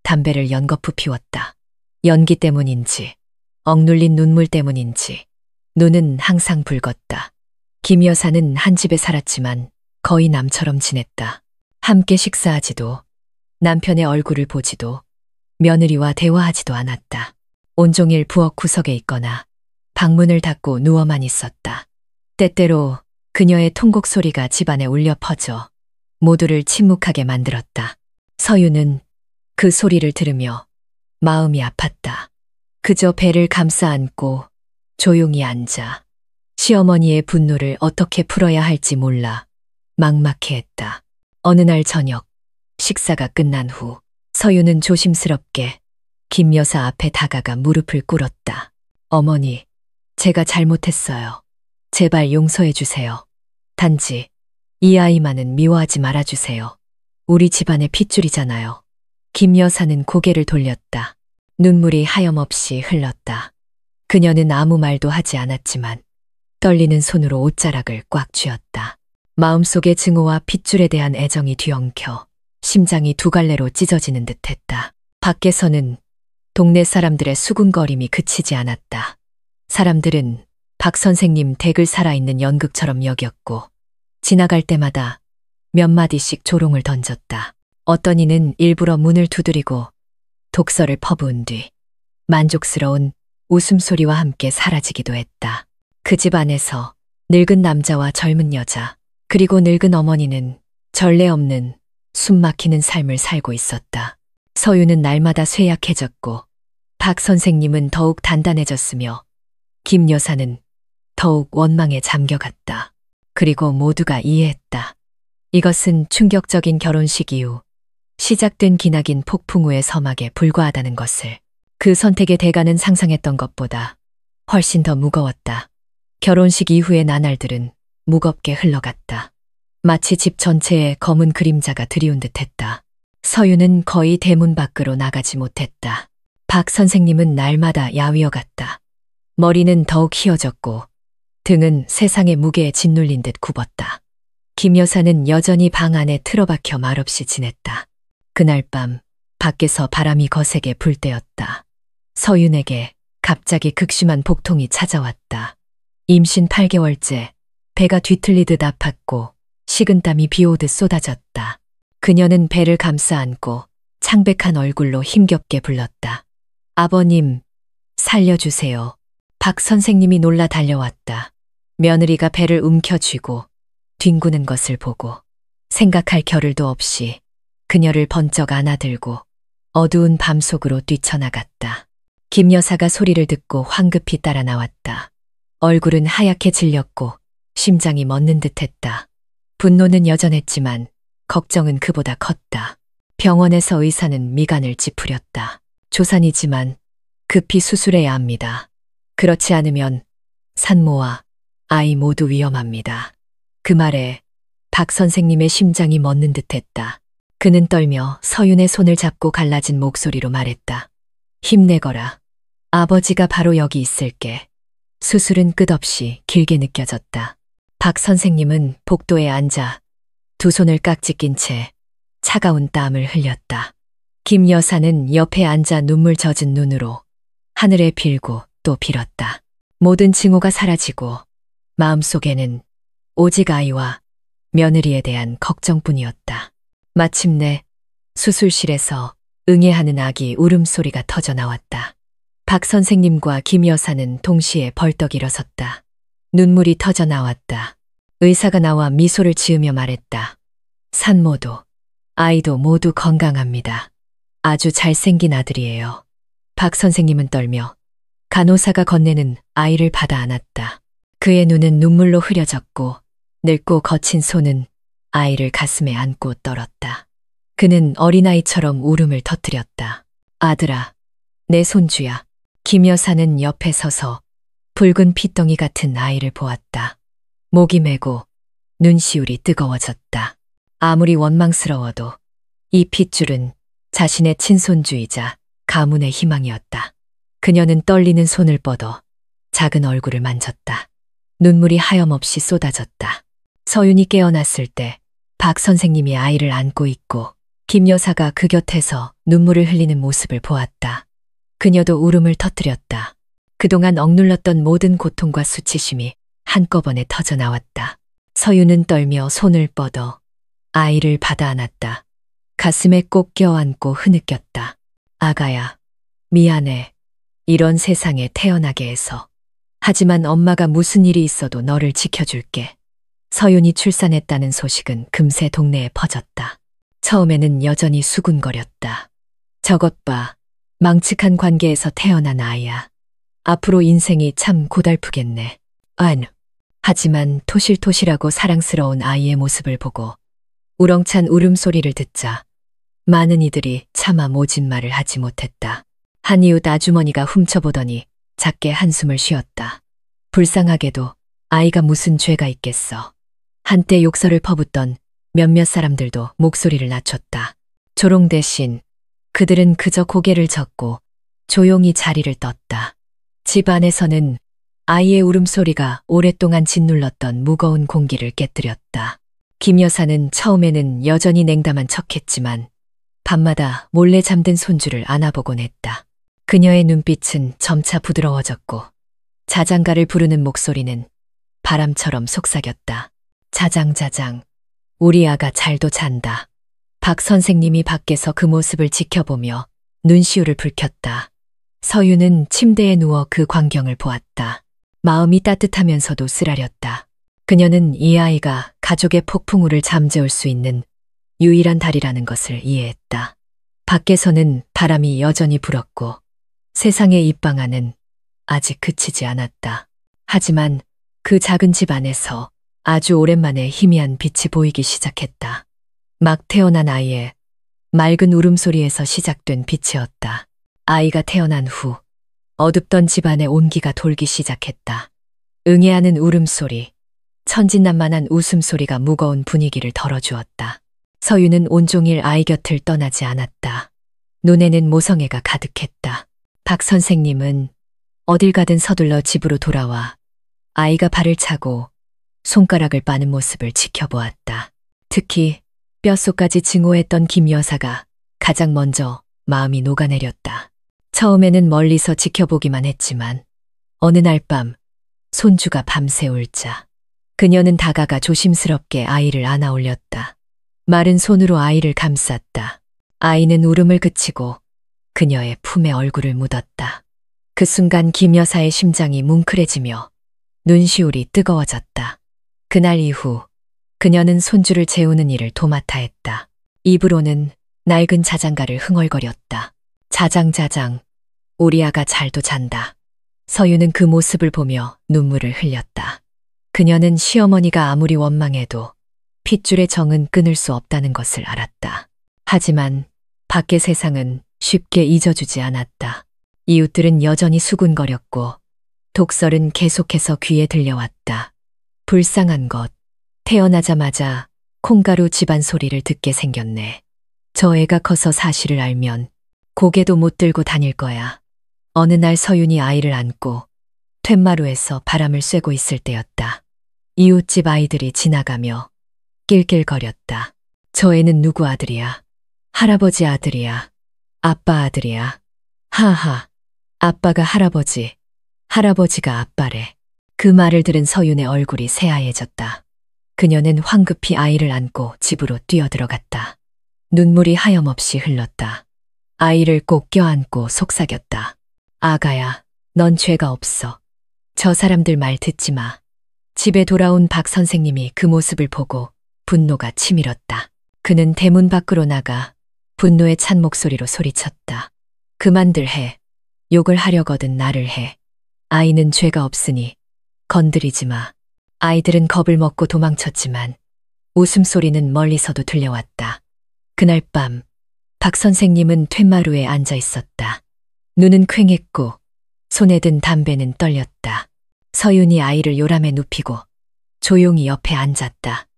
담배를 연거푸 피웠다. 연기 때문인지 억눌린 눈물 때문인지 눈은 항상 붉었다. 김 여사는 한 집에 살았지만 거의 남처럼 지냈다. 함께 식사하지도 남편의 얼굴을 보지도 며느리와 대화하지도 않았다. 온종일 부엌 구석에 있거나 방문을 닫고 누워만 있었다. 때때로 그녀의 통곡 소리가 집안에 울려 퍼져 모두를 침묵하게 만들었다. 서유는 그 소리를 들으며 마음이 아팠다. 그저 배를 감싸 안고 조용히 앉아 시어머니의 분노를 어떻게 풀어야 할지 몰라 막막해했다. 어느 날 저녁 식사가 끝난 후 서유는 조심스럽게 김 여사 앞에 다가가 무릎을 꿇었다. 어머니, 제가 잘못했어요. 제발 용서해 주세요. 단지 이 아이만은 미워하지 말아주세요. 우리 집안의 핏줄이잖아요. 김 여사는 고개를 돌렸다. 눈물이 하염없이 흘렀다. 그녀는 아무 말도 하지 않았지만 떨리는 손으로 옷자락을 꽉 쥐었다. 마음속의 증오와 핏줄에 대한 애정이 뒤엉켜 심장이 두 갈래로 찢어지는 듯했다. 밖에서는 동네 사람들의 수군거림이 그치지 않았다. 사람들은 박 선생님 댁을 살아있는 연극처럼 여겼고 지나갈 때마다 몇 마디씩 조롱을 던졌다. 어떤 이는 일부러 문을 두드리고 독서를 퍼부은 뒤 만족스러운 웃음소리와 함께 사라지기도 했다. 그 집 안에서 늙은 남자와 젊은 여자 그리고 늙은 어머니는 전례 없는 숨막히는 삶을 살고 있었다. 서유는 날마다 쇠약해졌고 박 선생님은 더욱 단단해졌으며 김 여사는 더욱 원망에 잠겨갔다. 그리고 모두가 이해했다. 이것은 충격적인 결혼식 이후 시작된 기나긴 폭풍 후의 서막에 불과하다는 것을. 그 선택의 대가는 상상했던 것보다 훨씬 더 무거웠다. 결혼식 이후의 나날들은 무겁게 흘러갔다. 마치 집 전체에 검은 그림자가 드리운 듯했다. 서유는 거의 대문 밖으로 나가지 못했다. 박 선생님은 날마다 야위어 갔다. 머리는 더욱 휘어졌고 등은 세상의 무게에 짓눌린 듯 굽었다. 김 여사는 여전히 방 안에 틀어박혀 말없이 지냈다. 그날 밤 밖에서 바람이 거세게 불 때였다. 서윤에게 갑자기 극심한 복통이 찾아왔다. 임신 8개월째 배가 뒤틀리듯 아팠고 식은땀이 비오듯 쏟아졌다. 그녀는 배를 감싸 안고 창백한 얼굴로 힘겹게 불렀다. 아버님, 살려주세요. 박 선생님이 놀라 달려왔다. 며느리가 배를 움켜쥐고 뒹구는 것을 보고 생각할 겨를도 없이 그녀를 번쩍 안아들고 어두운 밤 속으로 뛰쳐나갔다. 김 여사가 소리를 듣고 황급히 따라 나왔다. 얼굴은 하얗게 질렸고 심장이 멎는 듯했다. 분노는 여전했지만 걱정은 그보다 컸다. 병원에서 의사는 미간을 찌푸렸다. 조산이지만 급히 수술해야 합니다. 그렇지 않으면 산모와 아이 모두 위험합니다. 그 말에 박 선생님의 심장이 멎는 듯했다. 그는 떨며 서윤의 손을 잡고 갈라진 목소리로 말했다. 힘내거라. 아버지가 바로 여기 있을게. 수술은 끝없이 길게 느껴졌다. 박 선생님은 복도에 앉아 두 손을 깍지 낀 채 차가운 땀을 흘렸다. 김 여사는 옆에 앉아 눈물 젖은 눈으로 하늘에 빌고 또 빌었다. 모든 징후가 사라지고 마음속에는 오직 아이와 며느리에 대한 걱정뿐이었다. 마침내 수술실에서 응애하는 아기 울음소리가 터져 나왔다. 박 선생님과 김 여사는 동시에 벌떡 일어섰다. 눈물이 터져 나왔다. 의사가 나와 미소를 지으며 말했다. 산모도 아이도 모두 건강합니다. 아주 잘생긴 아들이에요. 박 선생님은 떨며 간호사가 건네는 아이를 받아 안았다. 그의 눈은 눈물로 흐려졌고 늙고 거친 손은 아이를 가슴에 안고 떨었다. 그는 어린아이처럼 울음을 터뜨렸다. 아들아, 내 손주야. 김 여사는 옆에 서서 붉은 핏덩이 같은 아이를 보았다. 목이 메고 눈시울이 뜨거워졌다. 아무리 원망스러워도 이 핏줄은 자신의 친손주이자 가문의 희망이었다. 그녀는 떨리는 손을 뻗어 작은 얼굴을 만졌다. 눈물이 하염없이 쏟아졌다. 서윤이 깨어났을 때 박 선생님이 아이를 안고 있고 김 여사가 그 곁에서 눈물을 흘리는 모습을 보았다. 그녀도 울음을 터뜨렸다. 그동안 억눌렀던 모든 고통과 수치심이 한꺼번에 터져 나왔다. 서윤은 떨며 손을 뻗어 아이를 받아 안았다. 가슴에 꼭 껴안고 흐느꼈다. 아가야, 미안해. 이런 세상에 태어나게 해서. 하지만 엄마가 무슨 일이 있어도 너를 지켜줄게. 서윤이 출산했다는 소식은 금세 동네에 퍼졌다. 처음에는 여전히 수군거렸다. 저것 봐. 망측한 관계에서 태어난 아이야. 앞으로 인생이 참 고달프겠네. 하지만 토실토실하고 사랑스러운 아이의 모습을 보고 우렁찬 울음소리를 듣자 많은 이들이 차마 모진 말을 하지 못했다. 한 이웃 아주머니가 훔쳐보더니 작게 한숨을 쉬었다. 불쌍하게도 아이가 무슨 죄가 있겠어. 한때 욕설을 퍼붓던 몇몇 사람들도 목소리를 낮췄다. 조롱 대신 그들은 그저 고개를 젓고 조용히 자리를 떴다. 집 안에서는 아이의 울음소리가 오랫동안 짓눌렀던 무거운 공기를 깨뜨렸다. 김 여사는 처음에는 여전히 냉담한 척했지만 밤마다 몰래 잠든 손주를 안아보곤 했다. 그녀의 눈빛은 점차 부드러워졌고 자장가를 부르는 목소리는 바람처럼 속삭였다. 자장자장, 우리 아가 잘도 잔다. 박 선생님이 밖에서 그 모습을 지켜보며 눈시울을 붉혔다. 서윤은 침대에 누워 그 광경을 보았다. 마음이 따뜻하면서도 쓰라렸다. 그녀는 이 아이가 가족의 폭풍우를 잠재울 수 있는 유일한 달이라는 것을 이해했다. 밖에서는 바람이 여전히 불었고 세상의 입방아는 아직 그치지 않았다. 하지만 그 작은 집 안에서 아주 오랜만에 희미한 빛이 보이기 시작했다. 막 태어난 아이의 맑은 울음소리에서 시작된 빛이었다. 아이가 태어난 후 어둡던 집안에 온기가 돌기 시작했다. 응애하는 울음소리, 천진난만한 웃음소리가 무거운 분위기를 덜어주었다. 서유는 온종일 아이 곁을 떠나지 않았다. 눈에는 모성애가 가득했다. 박 선생님은 어딜 가든 서둘러 집으로 돌아와 아이가 발을 차고 손가락을 빠는 모습을 지켜보았다. 특히 뼛속까지 증오했던 김 여사가 가장 먼저 마음이 녹아내렸다. 처음에는 멀리서 지켜보기만 했지만 어느 날 밤 손주가 밤새 울자 그녀는 다가가 조심스럽게 아이를 안아 올렸다. 마른 손으로 아이를 감쌌다. 아이는 울음을 그치고 그녀의 품에 얼굴을 묻었다. 그 순간 김 여사의 심장이 뭉클해지며 눈시울이 뜨거워졌다. 그날 이후 그녀는 손주를 재우는 일을 도맡아 했다. 입으로는 낡은 자장가를 흥얼거렸다. 자장자장, 우리 아가 잘도 잔다. 서유는 그 모습을 보며 눈물을 흘렸다. 그녀는 시어머니가 아무리 원망해도 핏줄의 정은 끊을 수 없다는 것을 알았다. 하지만 밖의 세상은 쉽게 잊어주지 않았다. 이웃들은 여전히 수군거렸고 독설은 계속해서 귀에 들려왔다. 불쌍한 것, 태어나자마자 콩가루 집안 소리를 듣게 생겼네. 저 애가 커서 사실을 알면 고개도 못 들고 다닐 거야. 어느 날 서윤이 아이를 안고 툇마루에서 바람을 쐬고 있을 때였다. 이웃집 아이들이 지나가며 낄낄거렸다. 저 애는 누구 아들이야? 할아버지 아들이야. 아빠 아들이야. 하하. 아빠가 할아버지, 할아버지가 아빠래. 그 말을 들은 서윤의 얼굴이 새하얘졌다. 그녀는 황급히 아이를 안고 집으로 뛰어들어갔다. 눈물이 하염없이 흘렀다. 아이를 꼭 껴안고 속삭였다. 아가야, 넌 죄가 없어. 저 사람들 말 듣지 마. 집에 돌아온 박 선생님이 그 모습을 보고 분노가 치밀었다. 그는 대문 밖으로 나가 분노에 찬 목소리로 소리쳤다. 그만들 해. 욕을 하려거든 나를 해. 아이는 죄가 없으니 건드리지 마. 아이들은 겁을 먹고 도망쳤지만 웃음소리는 멀리서도 들려왔다. 그날 밤 박 선생님은 툇마루에 앉아 있었다. 눈은 퀭했고 손에 든 담배는 떨렸다. 서윤이 아이를 요람에 눕히고 조용히 옆에 앉았다.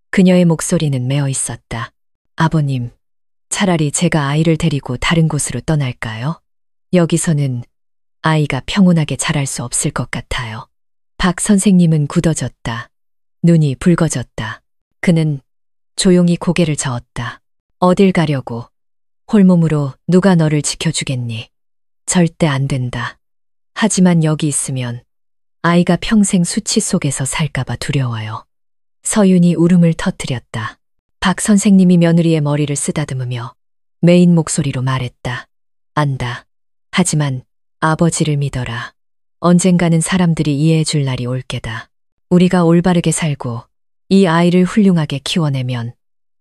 그녀의 목소리는 메어 있었다. 아버님, 차라리 제가 아이를 데리고 다른 곳으로 떠날까요? 여기서는 아이가 평온하게 자랄 수 없을 것 같아요. 박 선생님은 굳어졌다. 눈이 붉어졌다. 그는 조용히 고개를 저었다. 어딜 가려고? 홀몸으로 누가 너를 지켜주겠니? 절대 안 된다. 하지만 여기 있으면 아이가 평생 수치 속에서 살까봐 두려워요. 서윤이 울음을 터뜨렸다. 박 선생님이 며느리의 머리를 쓰다듬으며 메인 목소리로 말했다. 안다. 하지만 아버지를 믿어라. 언젠가는 사람들이 이해해 줄 날이 올 게다. 우리가 올바르게 살고 이 아이를 훌륭하게 키워내면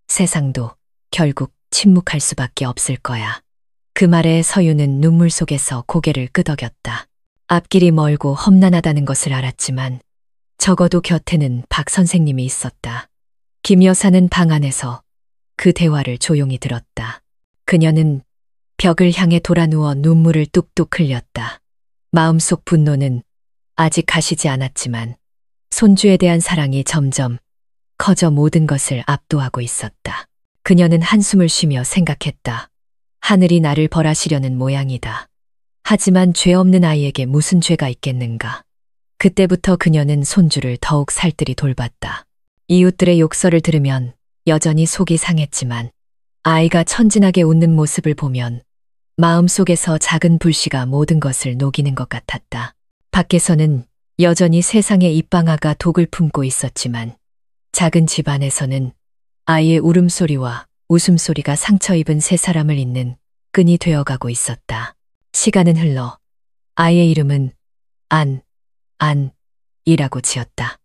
세상도 결국 침묵할 수밖에 없을 거야. 그 말에 서유는 눈물 속에서 고개를 끄덕였다. 앞길이 멀고 험난하다는 것을 알았지만 적어도 곁에는 박 선생님이 있었다. 김 여사는 방 안에서 그 대화를 조용히 들었다. 그녀는 벽을 향해 돌아 누워 눈물을 뚝뚝 흘렸다. 마음속 분노는 아직 가시지 않았지만 손주에 대한 사랑이 점점 커져 모든 것을 압도하고 있었다. 그녀는 한숨을 쉬며 생각했다. 하늘이 나를 벌하시려는 모양이다. 하지만 죄 없는 아이에게 무슨 죄가 있겠는가. 그때부터 그녀는 손주를 더욱 살뜰히 돌봤다. 이웃들의 욕설을 들으면 여전히 속이 상했지만 아이가 천진하게 웃는 모습을 보면 마음속에서 작은 불씨가 모든 것을 녹이는 것 같았다. 밖에서는 여전히 세상의 입방아가 독을 품고 있었지만 작은 집안에서는 아이의 울음소리와 웃음소리가 상처 입은 세 사람을 잇는 끈이 되어가고 있었다. 시간은 흘러 아이의 이름은 안이라고 지었다.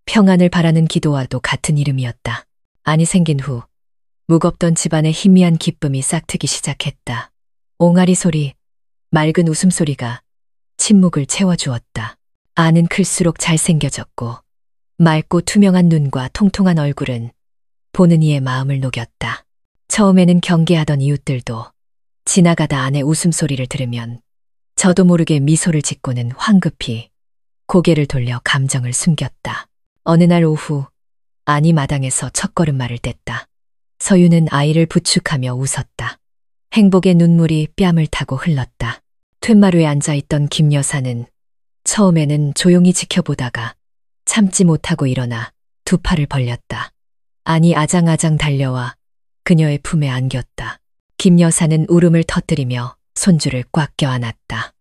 평안을 바라는 기도와도 같은 이름이었다. 안이 생긴 후 무겁던 집안의 희미한 기쁨이 싹트기 시작했다. 옹알이 소리, 맑은 웃음소리가 침묵을 채워주었다. 안은 클수록 잘생겨졌고 맑고 투명한 눈과 통통한 얼굴은 보는 이의 마음을 녹였다. 처음에는 경계하던 이웃들도 지나가다 안의 웃음소리를 들으면 저도 모르게 미소를 짓고는 황급히 고개를 돌려 감정을 숨겼다. 어느 날 오후 안이 마당에서 첫걸음말을 뗐다. 서유는 아이를 부축하며 웃었다. 행복의 눈물이 뺨을 타고 흘렀다. 툇마루에 앉아있던 김 여사는 처음에는 조용히 지켜보다가 참지 못하고 일어나 두 팔을 벌렸다. 안이 아장아장 달려와 그녀의 품에 안겼다. 김 여사는 울음을 터뜨리며 손주를 꽉 껴안았다.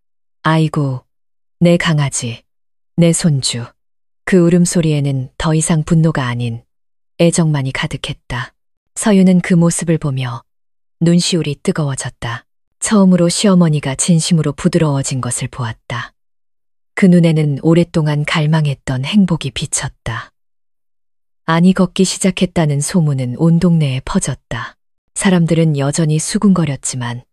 아이고, 내 강아지, 내 손주. 그 울음소리에는 더 이상 분노가 아닌 애정만이 가득했다. 서유는 그 모습을 보며 눈시울이 뜨거워졌다. 처음으로 시어머니가 진심으로 부드러워진 것을 보았다. 그 눈에는 오랫동안 갈망했던 행복이 비쳤다. 안이 걷기 시작했다는 소문은 온 동네에 퍼졌다. 사람들은 여전히 수군거렸지만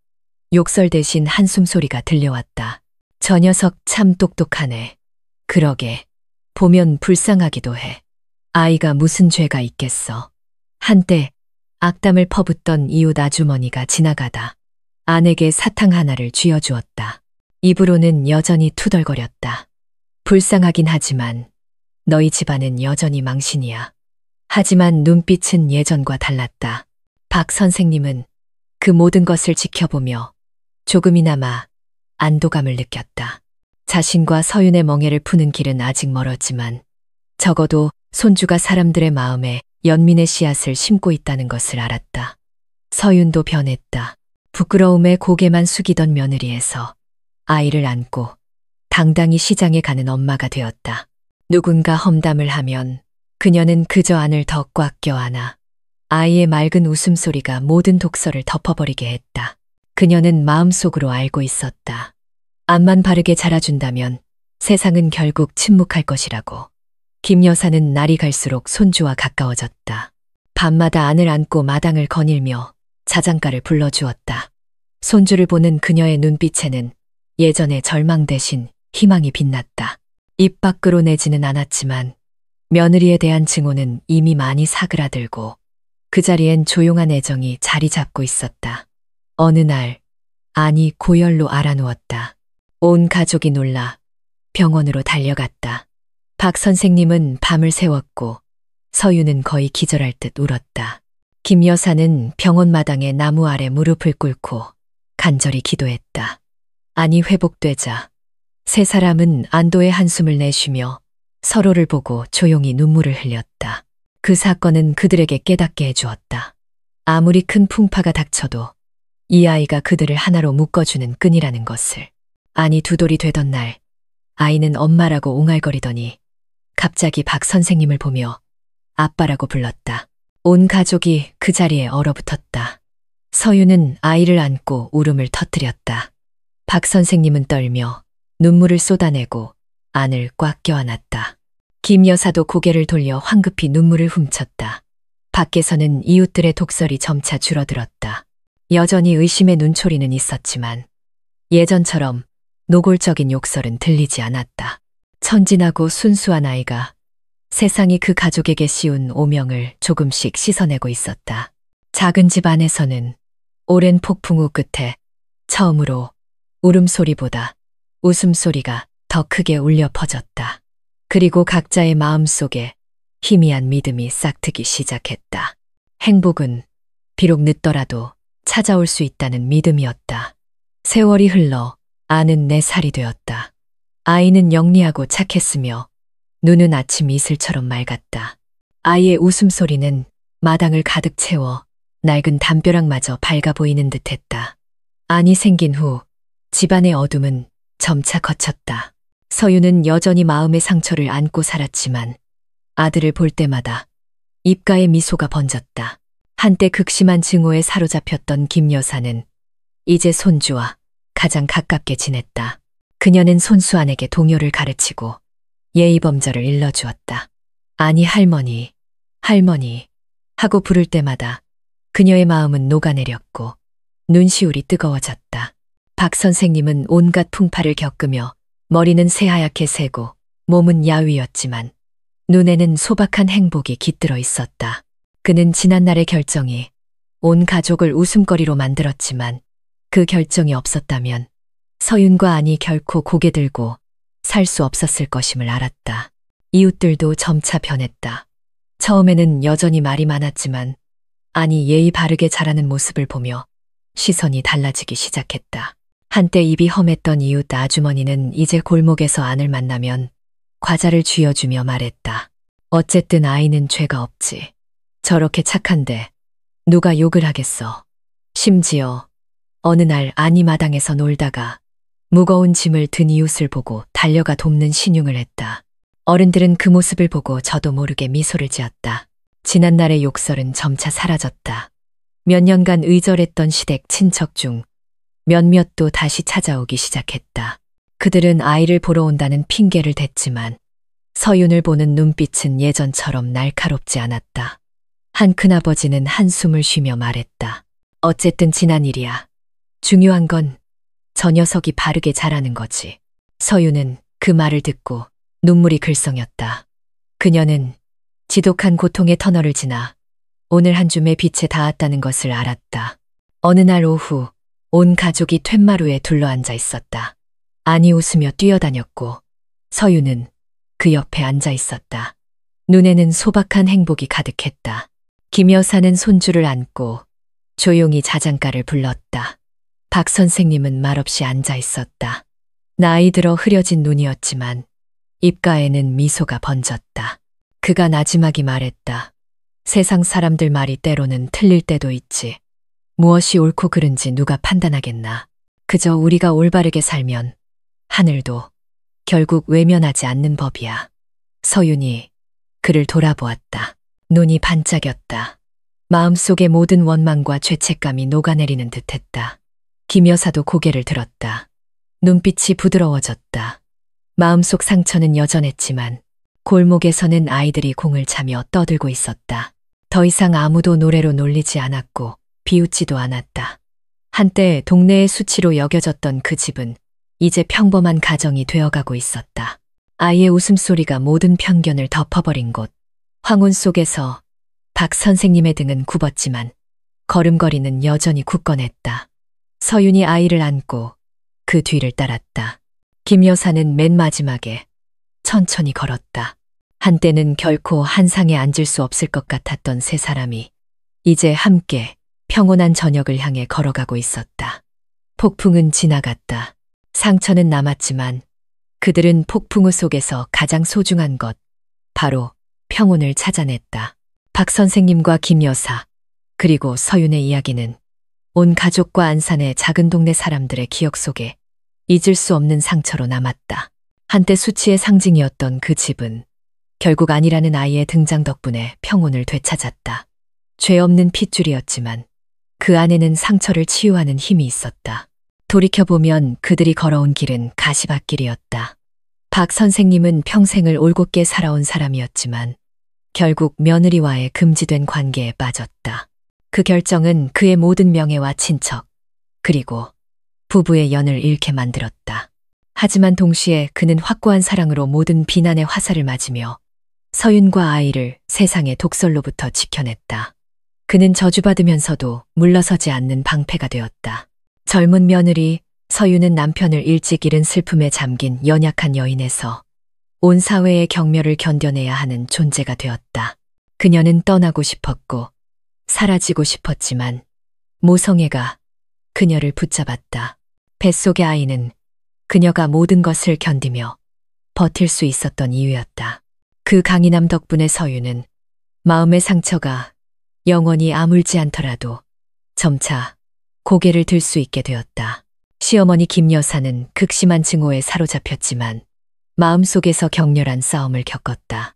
욕설 대신 한숨소리가 들려왔다. 저 녀석 참 똑똑하네. 그러게, 보면 불쌍하기도 해. 아이가 무슨 죄가 있겠어. 한때 악담을 퍼붓던 이웃 아주머니가 지나가다 아내게 사탕 하나를 쥐어주었다. 입으로는 여전히 투덜거렸다. 불쌍하긴 하지만 너희 집안은 여전히 망신이야. 하지만 눈빛은 예전과 달랐다. 박 선생님은 그 모든 것을 지켜보며 조금이나마 안도감을 느꼈다. 자신과 서윤의 멍해를 푸는 길은 아직 멀었지만 적어도 손주가 사람들의 마음에 연민의 씨앗을 심고 있다는 것을 알았다. 서윤도 변했다. 부끄러움에 고개만 숙이던 며느리에서 아이를 안고 당당히 시장에 가는 엄마가 되었다. 누군가 험담을 하면 그녀는 그저 안을 더 꽉 껴안아 아이의 맑은 웃음소리가 모든 독서를 덮어버리게 했다. 그녀는 마음속으로 알고 있었다. 앞만 바르게 자라준다면 세상은 결국 침묵할 것이라고. 김 여사는 날이 갈수록 손주와 가까워졌다. 밤마다 안을 안고 마당을 거닐며 자장가를 불러주었다. 손주를 보는 그녀의 눈빛에는 예전의 절망 대신 희망이 빛났다. 입 밖으로 내지는 않았지만 며느리에 대한 증오는 이미 많이 사그라들고 그 자리엔 조용한 애정이 자리 잡고 있었다. 어느 날 안이 고열로 알아누웠다. 온 가족이 놀라 병원으로 달려갔다. 박 선생님은 밤을 새웠고 서유는 거의 기절할 듯 울었다. 김 여사는 병원 마당에 나무 아래 무릎을 꿇고 간절히 기도했다. 안이 회복되자 세 사람은 안도의 한숨을 내쉬며 서로를 보고 조용히 눈물을 흘렸다. 그 사건은 그들에게 깨닫게 해주었다. 아무리 큰 풍파가 닥쳐도 이 아이가 그들을 하나로 묶어주는 끈이라는 것을. 안이 두 돌이 되던 날 아이는 엄마라고 옹알거리더니 갑자기 박 선생님을 보며 아빠라고 불렀다. 온 가족이 그 자리에 얼어붙었다. 서유는 아이를 안고 울음을 터뜨렸다. 박 선생님은 떨며 눈물을 쏟아내고 안을 꽉 껴안았다. 김 여사도 고개를 돌려 황급히 눈물을 훔쳤다. 밖에서는 이웃들의 독설이 점차 줄어들었다. 여전히 의심의 눈초리는 있었지만 예전처럼 노골적인 욕설은 들리지 않았다. 천진하고 순수한 아이가 세상이 그 가족에게 씌운 오명을 조금씩 씻어내고 있었다. 작은 집 안에서는 오랜 폭풍 후 끝에 처음으로 울음소리보다 웃음소리가 더 크게 울려 퍼졌다. 그리고 각자의 마음속에 희미한 믿음이 싹트기 시작했다. 행복은 비록 늦더라도 찾아올 수 있다는 믿음이었다. 세월이 흘러 안은 4살이 되었다. 아이는 영리하고 착했으며 눈은 아침 이슬처럼 맑았다. 아이의 웃음소리는 마당을 가득 채워 낡은 담벼락마저 밝아 보이는 듯했다. 안이 생긴 후 집안의 어둠은 점차 걷혔다. 서유는 여전히 마음의 상처를 안고 살았지만 아들을 볼 때마다 입가에 미소가 번졌다. 한때 극심한 증오에 사로잡혔던 김 여사는 이제 손주와 가장 가깝게 지냈다. 그녀는 손수안에게 동요를 가르치고 예의범절을 일러주었다. 아니 할머니, 할머니 하고 부를 때마다 그녀의 마음은 녹아내렸고 눈시울이 뜨거워졌다. 박 선생님은 온갖 풍파를 겪으며 머리는 새하얗게 새고 몸은 야위였지만 눈에는 소박한 행복이 깃들어 있었다. 그는 지난날의 결정이 온 가족을 웃음거리로 만들었지만 그 결정이 없었다면 서윤과 안이 결코 고개 들고 살 수 없었을 것임을 알았다. 이웃들도 점차 변했다. 처음에는 여전히 말이 많았지만 아니 예의 바르게 자라는 모습을 보며 시선이 달라지기 시작했다. 한때 입이 험했던 이웃 아주머니는 이제 골목에서 안을 만나면 과자를 쥐어주며 말했다. 어쨌든 아이는 죄가 없지. 저렇게 착한데 누가 욕을 하겠어. 심지어 어느 날 안이 마당에서 놀다가 무거운 짐을 든 이웃을 보고 달려가 돕는 신용을 했다. 어른들은 그 모습을 보고 저도 모르게 미소를 지었다. 지난날의 욕설은 점차 사라졌다. 몇 년간 의절했던 시댁 친척 중 몇몇도 다시 찾아오기 시작했다. 그들은 아이를 보러 온다는 핑계를 댔지만 서윤을 보는 눈빛은 예전처럼 날카롭지 않았다. 한 큰아버지는 한숨을 쉬며 말했다. 어쨌든 지난 일이야. 중요한 건 저 녀석이 바르게 자라는 거지. 서윤은 그 말을 듣고 눈물이 글썽였다. 그녀는 지독한 고통의 터널을 지나 오늘 한 줌의 빛에 닿았다는 것을 알았다. 어느 날 오후 온 가족이 툇마루에 둘러앉아 있었다. 안이 웃으며 뛰어다녔고 서윤은 그 옆에 앉아 있었다. 눈에는 소박한 행복이 가득했다. 김 여사는 손주를 안고 조용히 자장가를 불렀다. 박 선생님은 말없이 앉아 있었다. 나이 들어 흐려진 눈이었지만 입가에는 미소가 번졌다. 그가 나지막이 말했다. 세상 사람들 말이 때로는 틀릴 때도 있지. 무엇이 옳고 그른지 누가 판단하겠나. 그저 우리가 올바르게 살면 하늘도 결국 외면하지 않는 법이야. 서윤이 그를 돌아보았다. 눈이 반짝였다. 마음속의 모든 원망과 죄책감이 녹아내리는 듯했다. 김 여사도 고개를 들었다. 눈빛이 부드러워졌다. 마음속 상처는 여전했지만 골목에서는 아이들이 공을 차며 떠들고 있었다. 더 이상 아무도 노래로 놀리지 않았고 비웃지도 않았다. 한때 동네의 수치로 여겨졌던 그 집은 이제 평범한 가정이 되어가고 있었다. 아이의 웃음소리가 모든 편견을 덮어버린 곳. 황혼 속에서 박 선생님의 등은 굽었지만 걸음걸이는 여전히 굳건했다. 서윤이 아이를 안고 그 뒤를 따랐다. 김 여사는 맨 마지막에 천천히 걸었다. 한때는 결코 한 상에 앉을 수 없을 것 같았던 세 사람이 이제 함께 평온한 저녁을 향해 걸어가고 있었다. 폭풍은 지나갔다. 상처는 남았지만 그들은 폭풍우 속에서 가장 소중한 것, 바로 평온을 찾아냈다. 박 선생님과 김 여사, 그리고 서윤의 이야기는 온 가족과 안산의 작은 동네 사람들의 기억 속에 잊을 수 없는 상처로 남았다. 한때 수치의 상징이었던 그 집은 결국 아니라는 아이의 등장 덕분에 평온을 되찾았다. 죄 없는 핏줄이었지만 그 안에는 상처를 치유하는 힘이 있었다. 돌이켜보면 그들이 걸어온 길은 가시밭길이었다. 박 선생님은 평생을 올곧게 살아온 사람이었지만 결국 며느리와의 금지된 관계에 빠졌다. 그 결정은 그의 모든 명예와 친척, 그리고 부부의 연을 잃게 만들었다. 하지만 동시에 그는 확고한 사랑으로 모든 비난의 화살을 맞으며 서윤과 아이를 세상의 독설로부터 지켜냈다. 그는 저주받으면서도 물러서지 않는 방패가 되었다. 젊은 며느리 서윤은 남편을 일찍 잃은 슬픔에 잠긴 연약한 여인에서 온 사회의 경멸을 견뎌내야 하는 존재가 되었다. 그녀는 떠나고 싶었고 사라지고 싶었지만 모성애가 그녀를 붙잡았다. 뱃속의 아이는 그녀가 모든 것을 견디며 버틸 수 있었던 이유였다. 그 강인함 덕분에 서윤은 마음의 상처가 영원히 아물지 않더라도 점차 고개를 들 수 있게 되었다. 시어머니 김 여사는 극심한 증오에 사로잡혔지만 마음속에서 격렬한 싸움을 겪었다.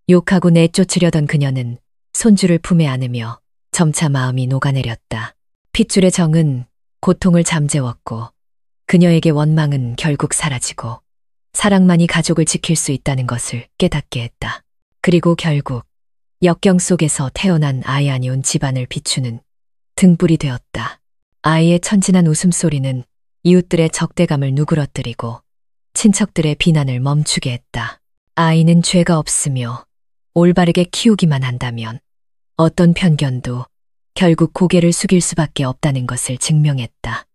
욕하고 내쫓으려던 그녀는 손주를 품에 안으며 점차 마음이 녹아내렸다. 핏줄의 정은 고통을 잠재웠고 그녀에게 원망은 결국 사라지고 사랑만이 가족을 지킬 수 있다는 것을 깨닫게 했다. 그리고 결국 역경 속에서 태어난 아이 아니온 집안을 비추는 등불이 되었다. 아이의 천진한 웃음소리는 이웃들의 적대감을 누그러뜨리고 친척들의 비난을 멈추게 했다. 아이는 죄가 없으며 올바르게 키우기만 한다면 어떤 편견도 결국 고개를 숙일 수밖에 없다는 것을 증명했다.